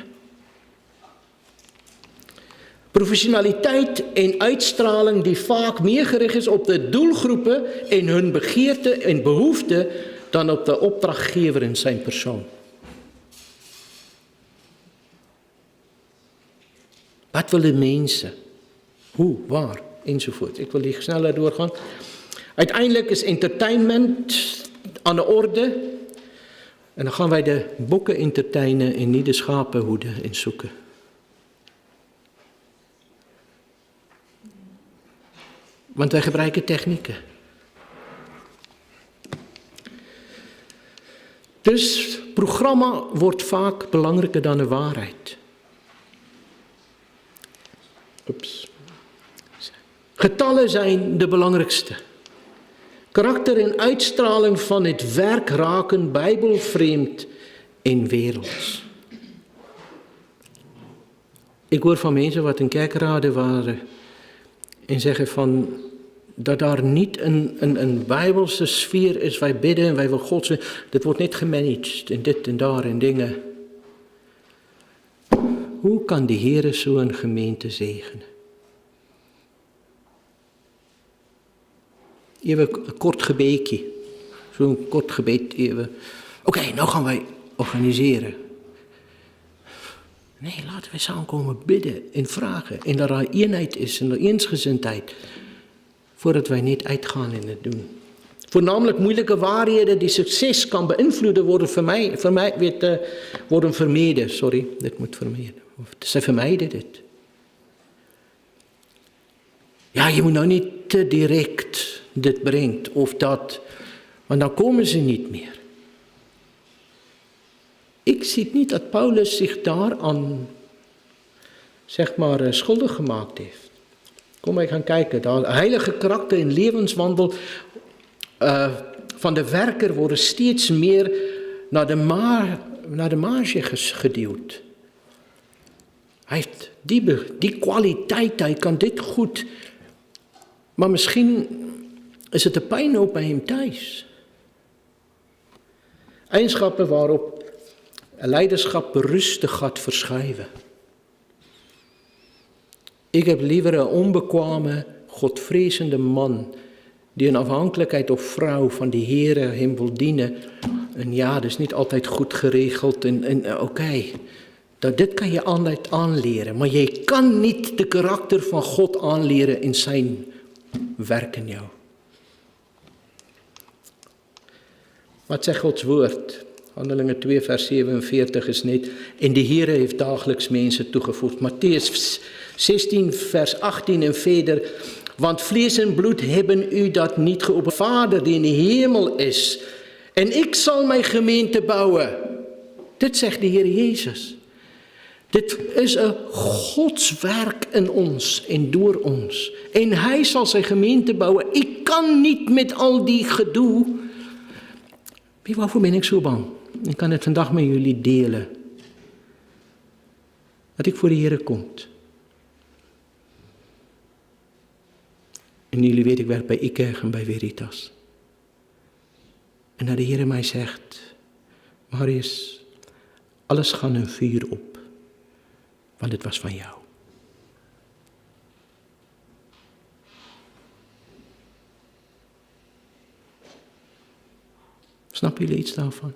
Speaker 1: Professionaliteit en uitstraling die vaak meer gericht is op de doelgroepen en hun begeerte en behoeften dan op de opdrachtgever in zijn persoon. Wat willen mensen? Hoe, waar, enzovoort. Ik wil hier sneller doorgaan. Uiteindelijk is entertainment aan de orde. En dan gaan wij de bokken entertainen en niet de schapen hoeden en zoeken. Want wij gebruiken technieken. Dus programma wordt vaak belangrijker dan de waarheid. Getallen zijn de belangrijkste. Karakter en uitstraling van het werk raken bijbelvreemd en werelds. Ik hoor van mensen wat in kerkraden waren en zeggen van dat daar niet een bijbelse sfeer is. Wij bidden en wij willen God zijn. Dit wordt niet gemanaged en dit en daar en dingen. Hoe kan de Heer zo'n gemeente zegenen? Even een kort gebedje. Zo'n kort gebed even. Oké, nou gaan wij organiseren. Nee, laten we samen komen bidden en vragen. En dat er eenheid is en er eensgezindheid. Voordat wij niet uitgaan in het doen. Voornamelijk moeilijke waarheden die succes kan beïnvloeden worden worden vermeden. Sorry, dit moet vermeden. Ze vermijden dit. Ja, je moet nou niet te direct dit brengt of dat. Want dan komen ze niet meer. Ik zie niet dat Paulus zich daaraan, schuldig gemaakt heeft. Kom, wij gaan kijken. De heilige karakter en levenswandel van de werker worden steeds meer naar de marge geduwd. Hij heeft die kwaliteit, hij kan dit goed. Maar misschien is het de pijn ook bij hem thuis. Eigenschappen waarop leiderschap berustig gaat verschuiven. Ik heb liever een onbekwame, godvrezende man, die in afhankelijkheid of vrouw van de Heere hem wil dienen. En ja, dat is niet altijd goed geregeld en oké. Dit kan je altijd aanleren, maar je kan niet de karakter van God aanleren in zijn werk in jou. Wat zegt Gods woord? Handelingen 2 vers 47 is net, en de Heere heeft dagelijks mensen toegevoegd. Mattheüs 16 vers 18 en verder, want vlees en bloed hebben u dat niet geopenbaard, Vader die in de hemel is. En ik zal mijn gemeente bouwen. Dit zegt de Heer Jezus. Dit is een godswerk in ons en door ons. En hij zal zijn gemeente bouwen. Ik kan niet met al die gedoe. Weet je waarvoor ben ik zo bang? Ik kan het vandaag met jullie delen. Dat ik voor de Heer kom. En jullie weten, ik werk bij IKEG en bij Veritas. En dat de Heer mij zegt, Marius, alles gaat een vuur op. Want het was van jou. Snappen jullie iets daarvan?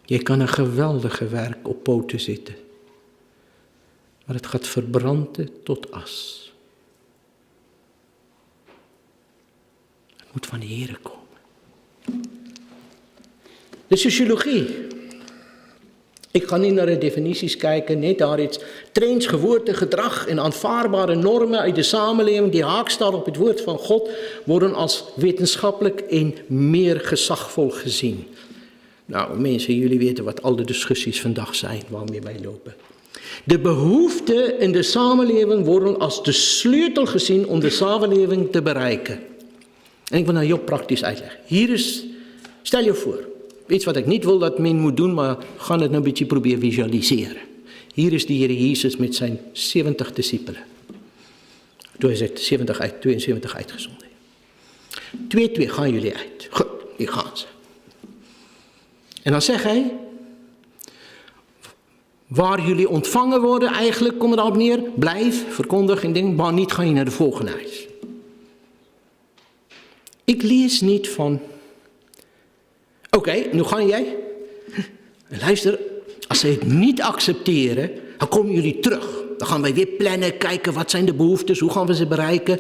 Speaker 1: Je kan een geweldige werk op poten zetten. Maar het gaat verbranden tot as. Het moet van de Heere komen. De sociologie. Ik ga niet naar de definities kijken, nee, daar iets. Trends, gewoonte, gedrag en aanvaardbare normen uit de samenleving die haak staan op het woord van God, worden als wetenschappelijk en meer gezagvol gezien. Nou, mensen, jullie weten wat al de discussies vandaag zijn waarmee wij lopen. De behoeften in de samenleving worden als de sleutel gezien om de samenleving te bereiken. En ik wil nou heel praktisch uitleggen. Hier is, stel je voor, iets wat ik niet wil dat men moet doen, maar gaan het nou een beetje proberen visualiseren. Hier is de Heer Jezus met zijn 70 discipelen. Toen hij zegt 72 uitgezonden. 2 gaan jullie uit. Goed, hier gaan ze. En dan zegt hij, waar jullie ontvangen worden eigenlijk, kom erop neer, blijf, verkondig en denk, maar niet ga je naar de volgende huis. Ik lees niet van, oké, nu ga jij. En luister, als ze het niet accepteren, dan komen jullie terug. Dan gaan wij weer plannen, kijken wat zijn de behoeftes, hoe gaan we ze bereiken.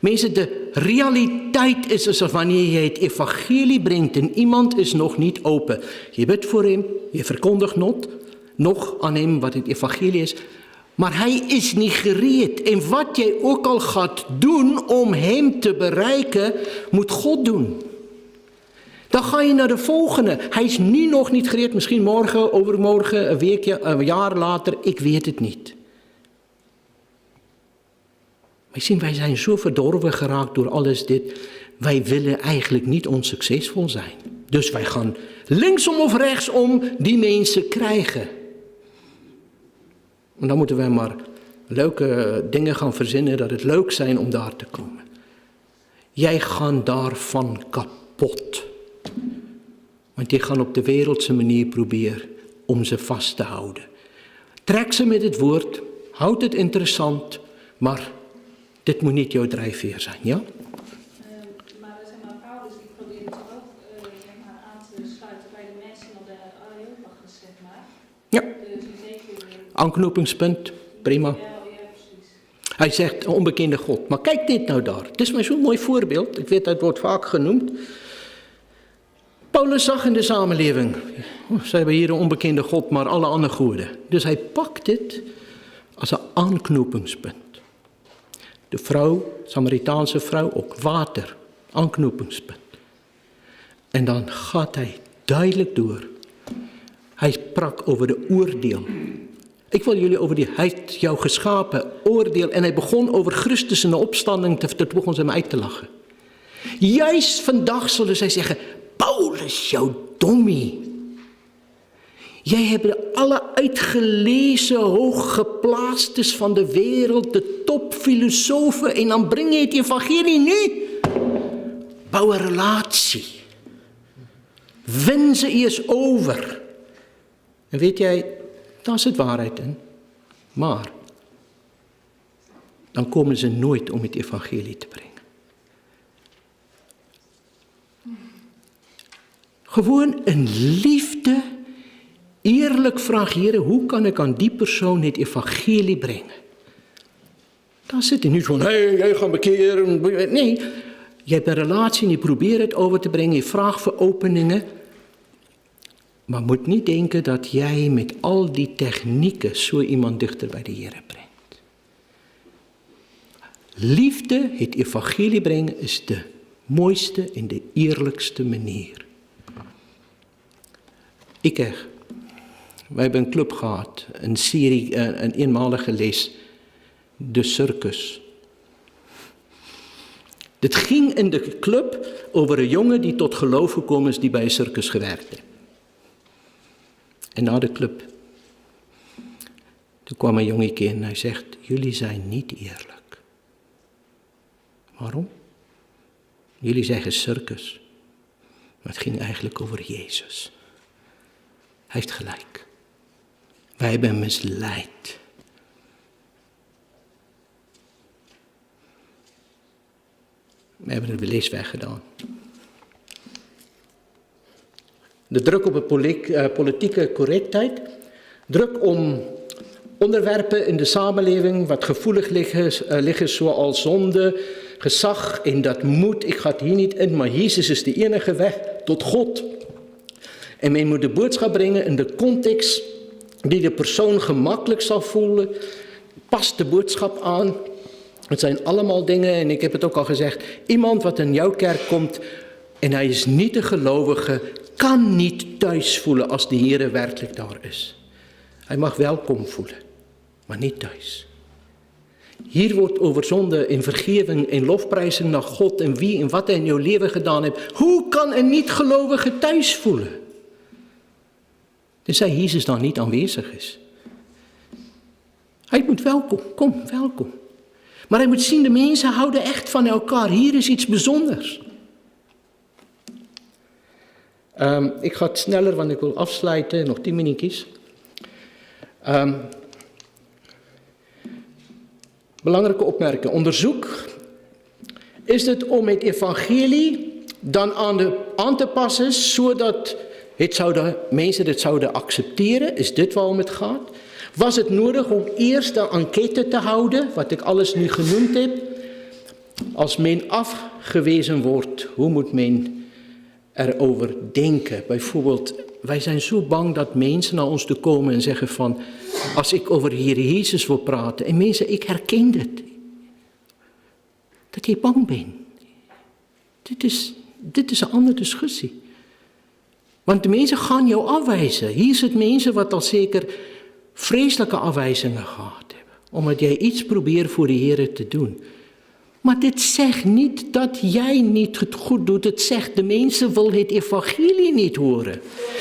Speaker 1: Mensen, de realiteit is dus wanneer je het evangelie brengt en iemand is nog niet open. Je bidt voor hem, je verkondigt nog aan hem wat het evangelie is. Maar hij is niet gereed. En wat jij ook al gaat doen om hem te bereiken, moet God doen. Dan ga je naar de volgende. Hij is nu nog niet gereed. Misschien morgen, overmorgen, een weekje, een jaar later. Ik weet het niet. Wij zijn zo verdorven geraakt door alles dit. Wij willen eigenlijk niet onsuccesvol zijn. Dus wij gaan linksom of rechtsom die mensen krijgen. En dan moeten wij maar leuke dingen gaan verzinnen dat het leuk zijn om daar te komen. Jij gaat daarvan kapot. Want die gaan op de wereldse manier proberen om ze vast te houden. Trek ze met het woord, houd het interessant, maar dit moet niet jouw drijfveer zijn, ja?
Speaker 5: Maar Paulus die probeert toch ook aan te sluiten bij de mensen op de Areopagus, zeg maar.
Speaker 1: Ja.
Speaker 5: Dus zeker.
Speaker 1: Aanknopingspunt, prima.
Speaker 5: Ja, precies.
Speaker 1: Hij zegt een onbekende God. Maar kijk dit nou daar. Het is maar zo'n mooi voorbeeld. Ik weet dat het wordt vaak genoemd. Paulus zag in de samenleving. Ze hebben hier een onbekende God, maar alle andere goden. Dus hij pakt dit als een aanknopingspunt. De vrouw, Samaritaanse vrouw, ook water. Aanknopingspunt. En dan gaat hij duidelijk door. Hij sprak over de oordeel. Ik wil jullie over hij heeft jou geschapen, oordeel. En hij begon over Christus en de opstanding, te begon ze hem uit te lachen. Juist vandaag zullen zij zeggen, Paulus, jouw dommie. Jij hebt alle uitgelezen, hooggeplaastes van de wereld, de topfilosofen, en dan breng je het evangelie nu. Bouw een relatie. Win ze eerst over. En weet jij, daar zit waarheid in. Maar dan komen ze nooit om het evangelie te brengen. Gewoon een liefde, eerlijk vraag, Here, hoe kan ik aan die persoon het evangelie brengen? Dan zit hij niet van, jij gaat bekeren. Nee, je hebt een relatie en je probeert het over te brengen, je vraagt voor openingen. Maar moet niet denken dat jij met al die technieken zo iemand dichter bij de Here brengt. Liefde, het evangelie brengen, is de mooiste en de eerlijkste manier. Wij hebben een club gehad, een serie, een eenmalige les, de circus. Het ging in de club over een jongen die tot geloof gekomen is, die bij een circus gewerkt heeft. En na de club, toen kwam een jongetje en hij zegt, jullie zijn niet eerlijk. Waarom? Jullie zeggen circus, maar het ging eigenlijk over Jezus. Hij heeft gelijk. Wij hebben hem misleid. We hebben de les weggedaan. De druk op de politieke correctheid. Druk om onderwerpen in de samenleving wat gevoelig liggen zoals zonde, gezag en dat moet. Ik ga het hier niet in, maar Jezus is de enige weg tot God. En men moet de boodschap brengen in de context die de persoon gemakkelijk zal voelen. Past de boodschap aan. Het zijn allemaal dingen, en ik heb het ook al gezegd, iemand wat in jouw kerk komt en hij is niet een gelovige, kan niet thuis voelen als de Heere werkelijk daar is. Hij mag welkom voelen, maar niet thuis. Hier wordt over zonde en vergeving en lofprijzen naar God en wie en wat hij in jouw leven gedaan heeft. Hoe kan een niet-gelovige thuis voelen? Tenzij Jezus dan niet aanwezig is. Hij moet welkom. Maar hij moet zien, de mensen houden echt van elkaar. Hier is iets bijzonders. Ik ga het sneller, want ik wil afsluiten. Nog 10 minuutjes. Belangrijke opmerking. Onderzoek. Is het om het evangelie dan aan te passen, zodat mensen het zouden accepteren? Is dit waarom het gaat? Was het nodig om eerst een enquête te houden, wat ik alles nu genoemd heb? Als men afgewezen wordt, hoe moet men erover denken? Bijvoorbeeld, wij zijn zo bang dat mensen naar ons toe komen en zeggen van, als ik over de Heer Jezus wil praten, en mensen, ik herken dit. Dat je bang bent. Dit is een andere discussie. Want de mensen gaan jou afwijzen. Hier zitten mensen wat al zeker vreselijke afwijzingen gehad hebben. Omdat jij iets probeert voor de Heer te doen. Maar dit zegt niet dat jij niet het goed doet. Het zegt de mensen wil het evangelie niet horen.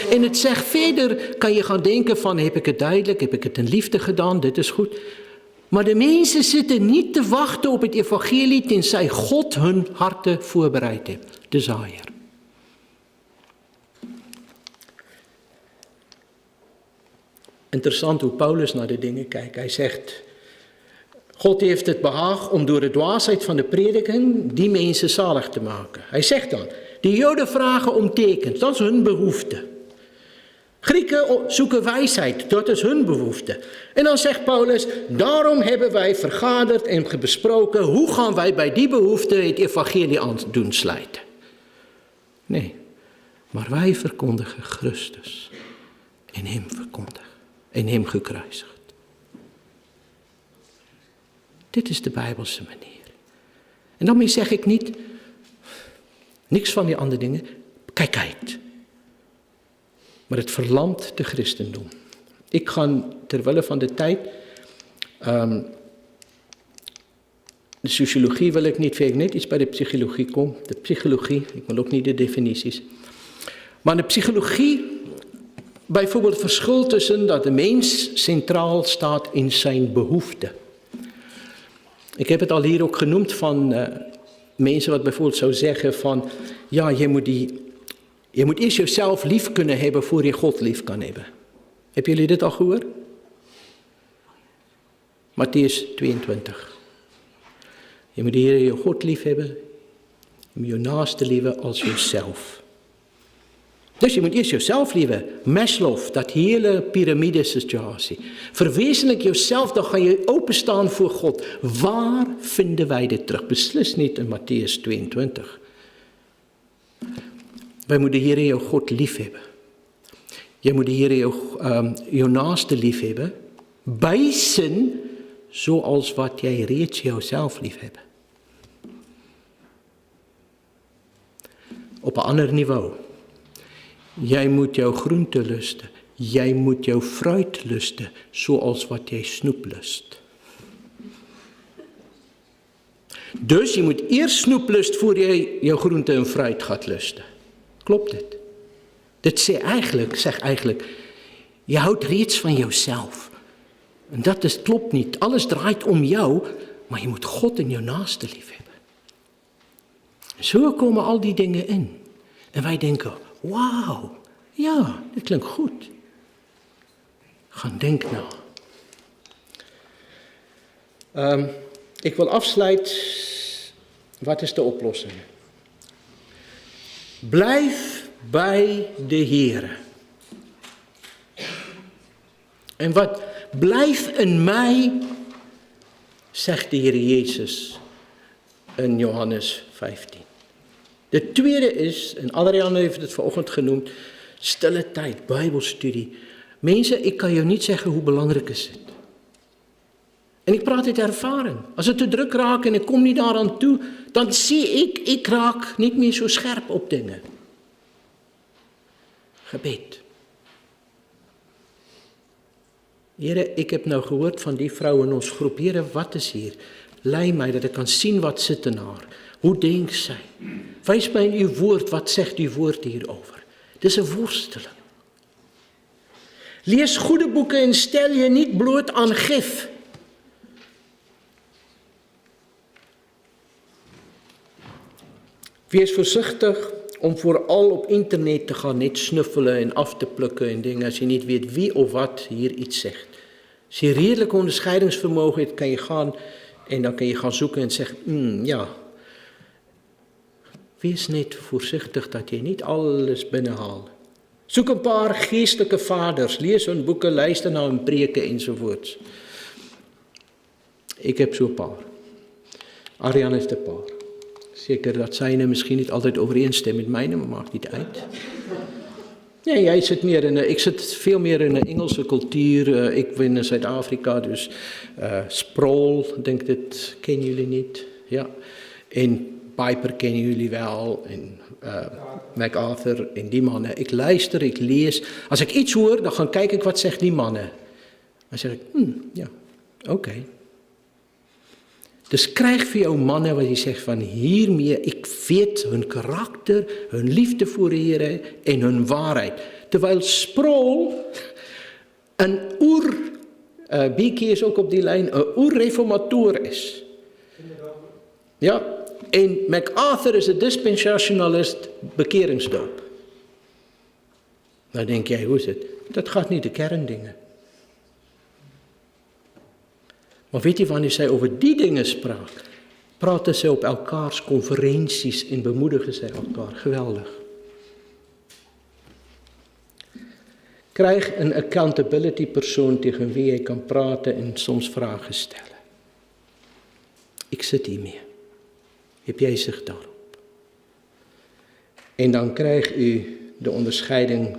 Speaker 1: En het zegt verder, kan je gaan denken van, heb ik het duidelijk, heb ik het in liefde gedaan, dit is goed. Maar de mensen zitten niet te wachten op het evangelie, tenzij God hun harten voorbereid heeft. De zaaier. Interessant hoe Paulus naar de dingen kijkt. Hij zegt, God heeft het behaag om door de dwaasheid van de prediking die mensen zalig te maken. Hij zegt dan, de Joden vragen om tekens, dat is hun behoefte. Grieken zoeken wijsheid, dat is hun behoefte. En dan zegt Paulus, daarom hebben wij vergaderd en besproken, hoe gaan wij bij die behoefte het evangelie aan doen sluiten. Nee, maar wij verkondigen Christus en hem verkondigen. En hem gekruisigd. Dit is de Bijbelse manier. En daarmee zeg ik niet, niks van die andere dingen, kijk uit. Maar het verlamt de christendom. Ik ga terwille van de tijd, de sociologie wil ik niet, vind ik net iets bij de psychologie kom. De psychologie, ik wil ook niet de definities. Maar de psychologie, bijvoorbeeld het verschil tussen dat de mens centraal staat in zijn behoeften. Ik heb het al hier ook genoemd van mensen wat bijvoorbeeld zou zeggen van, ja, je moet eerst jezelf lief kunnen hebben voor je God lief kan hebben. Hebben jullie dit al gehoord? Mattheüs 22. Je moet die Here jou God lief hebben. Je moet jou naaste liefhebben als jezelf. Dus je moet eerst jezelf liefhebben. Maslow, dat hele piramide-situatie. Verwezenlijk jezelf, dan ga je openstaan voor God. Waar vinden wij dit terug? Beslis niet in Matthäus 22. Wij moeten de Here jou God liefhebben. Jy moet die Here jou naaste liefhebben. By sin, zoals wat jy reeds jouself liefhebben. Op 'n ander niveau. Jy moet jou groente luste. Jy moet jou fruit luste, soos wat jy snoep lust. Dus jy moet eers snoep lust voor jy jou groente en fruit gaat luste. Klopt dit? Dit zeg eigenlijk, je houdt reeds van jouzelf. En dat klopt niet. Alles draait om jou, maar je moet God en jou naaste lief hebben. Zo komen al die dingen in. En wij denken, wauw, ja, dit klinkt goed. Gaan denk na. Ik wil afsluiten. Wat is de oplossing? Blijf bij de Heere. En wat blijf in mij, zegt de Heer Jezus in Johannes 15. De tweede is, en Adriaan heeft het vanochtend genoemd, stille tijd, Bijbelstudie. Mensen, ik kan jou niet zeggen hoe belangrijk is het. En ik praat uit ervaring. Als het te druk raakt en ik kom niet daaraan toe, dan zie ik raak niet meer zo scherp op dingen. Gebed. Here, ik heb nou gehoord van die vrouw in ons groep. Here, wat is hier? Lei mij dat ik kan zien wat zit in haar. Hoe denkt zij? Wijs mij in uw woord, wat zegt uw woord hierover? Het is een worsteling. Lees goede boeken en stel je niet bloot aan gif. Wees voorzichtig om vooral op internet te gaan net snuffelen en af te plukken en dingen als je niet weet wie of wat hier iets zegt. Als je redelijk onderscheidingsvermogen hebt, kan je gaan en dan kan je gaan zoeken en zeggen, ja. Wees net voorzichtig dat je niet alles binnenhaalt. Zoek een paar geestelijke vaders, lees hun boeken, luister naar hun preken enzovoorts. Ik heb zo'n paar. Ariane heeft een paar. Zeker dat zijne misschien niet altijd overeenstemt met mijne, maar maakt niet uit. Nee, jij zit meer ik zit veel meer in de Engelse cultuur. Ik ben in Zuid-Afrika, dus Sproul, denk dit kennen jullie niet. Ja. En Piper kennen jullie wel. En MacArthur en die mannen. Ik luister, ik lees. Als ik iets hoor, dan kijk ik wat zegt die mannen. Dan zeg ik, ja, oké. Dus krijg voor jou mannen wat je zegt van hiermee, ik weet hun karakter, hun liefde voor de Heer en hun waarheid. Terwijl Sproul een Beeke is ook op die lijn, een oer-reformator is. Ja, en MacArthur is een dispensationalist, bekeringsdoop. Nou denk jij, hoe is het? Dat gaat niet de kerndingen. Maar weet je, wanneer zij over die dingen sprak, praten zij op elkaars conferenties en bemoedigen zij elkaar. Geweldig. Krijg een accountability persoon tegen wie je kan praten en soms vragen stellen. Ik zit hiermee. Heb jij zich daarop? En dan krijg u de onderscheiding,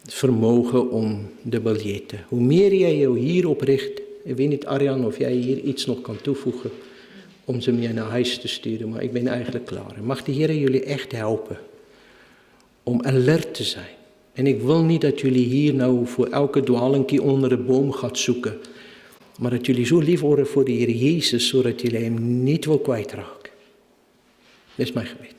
Speaker 1: het vermogen om de biljetten. Hoe meer jij jou hierop richt, ik weet niet, Arjan, of jij hier iets nog kan toevoegen om ze mee naar huis te sturen, maar ik ben eigenlijk klaar. Mag de Heer jullie echt helpen om alert te zijn. En ik wil niet dat jullie hier nou voor elke dwalingkie onder de boom gaat zoeken, maar dat jullie zo lief worden voor de Heer Jezus, zodat jullie hem niet wil kwijtraken. Dat is mijn gebed.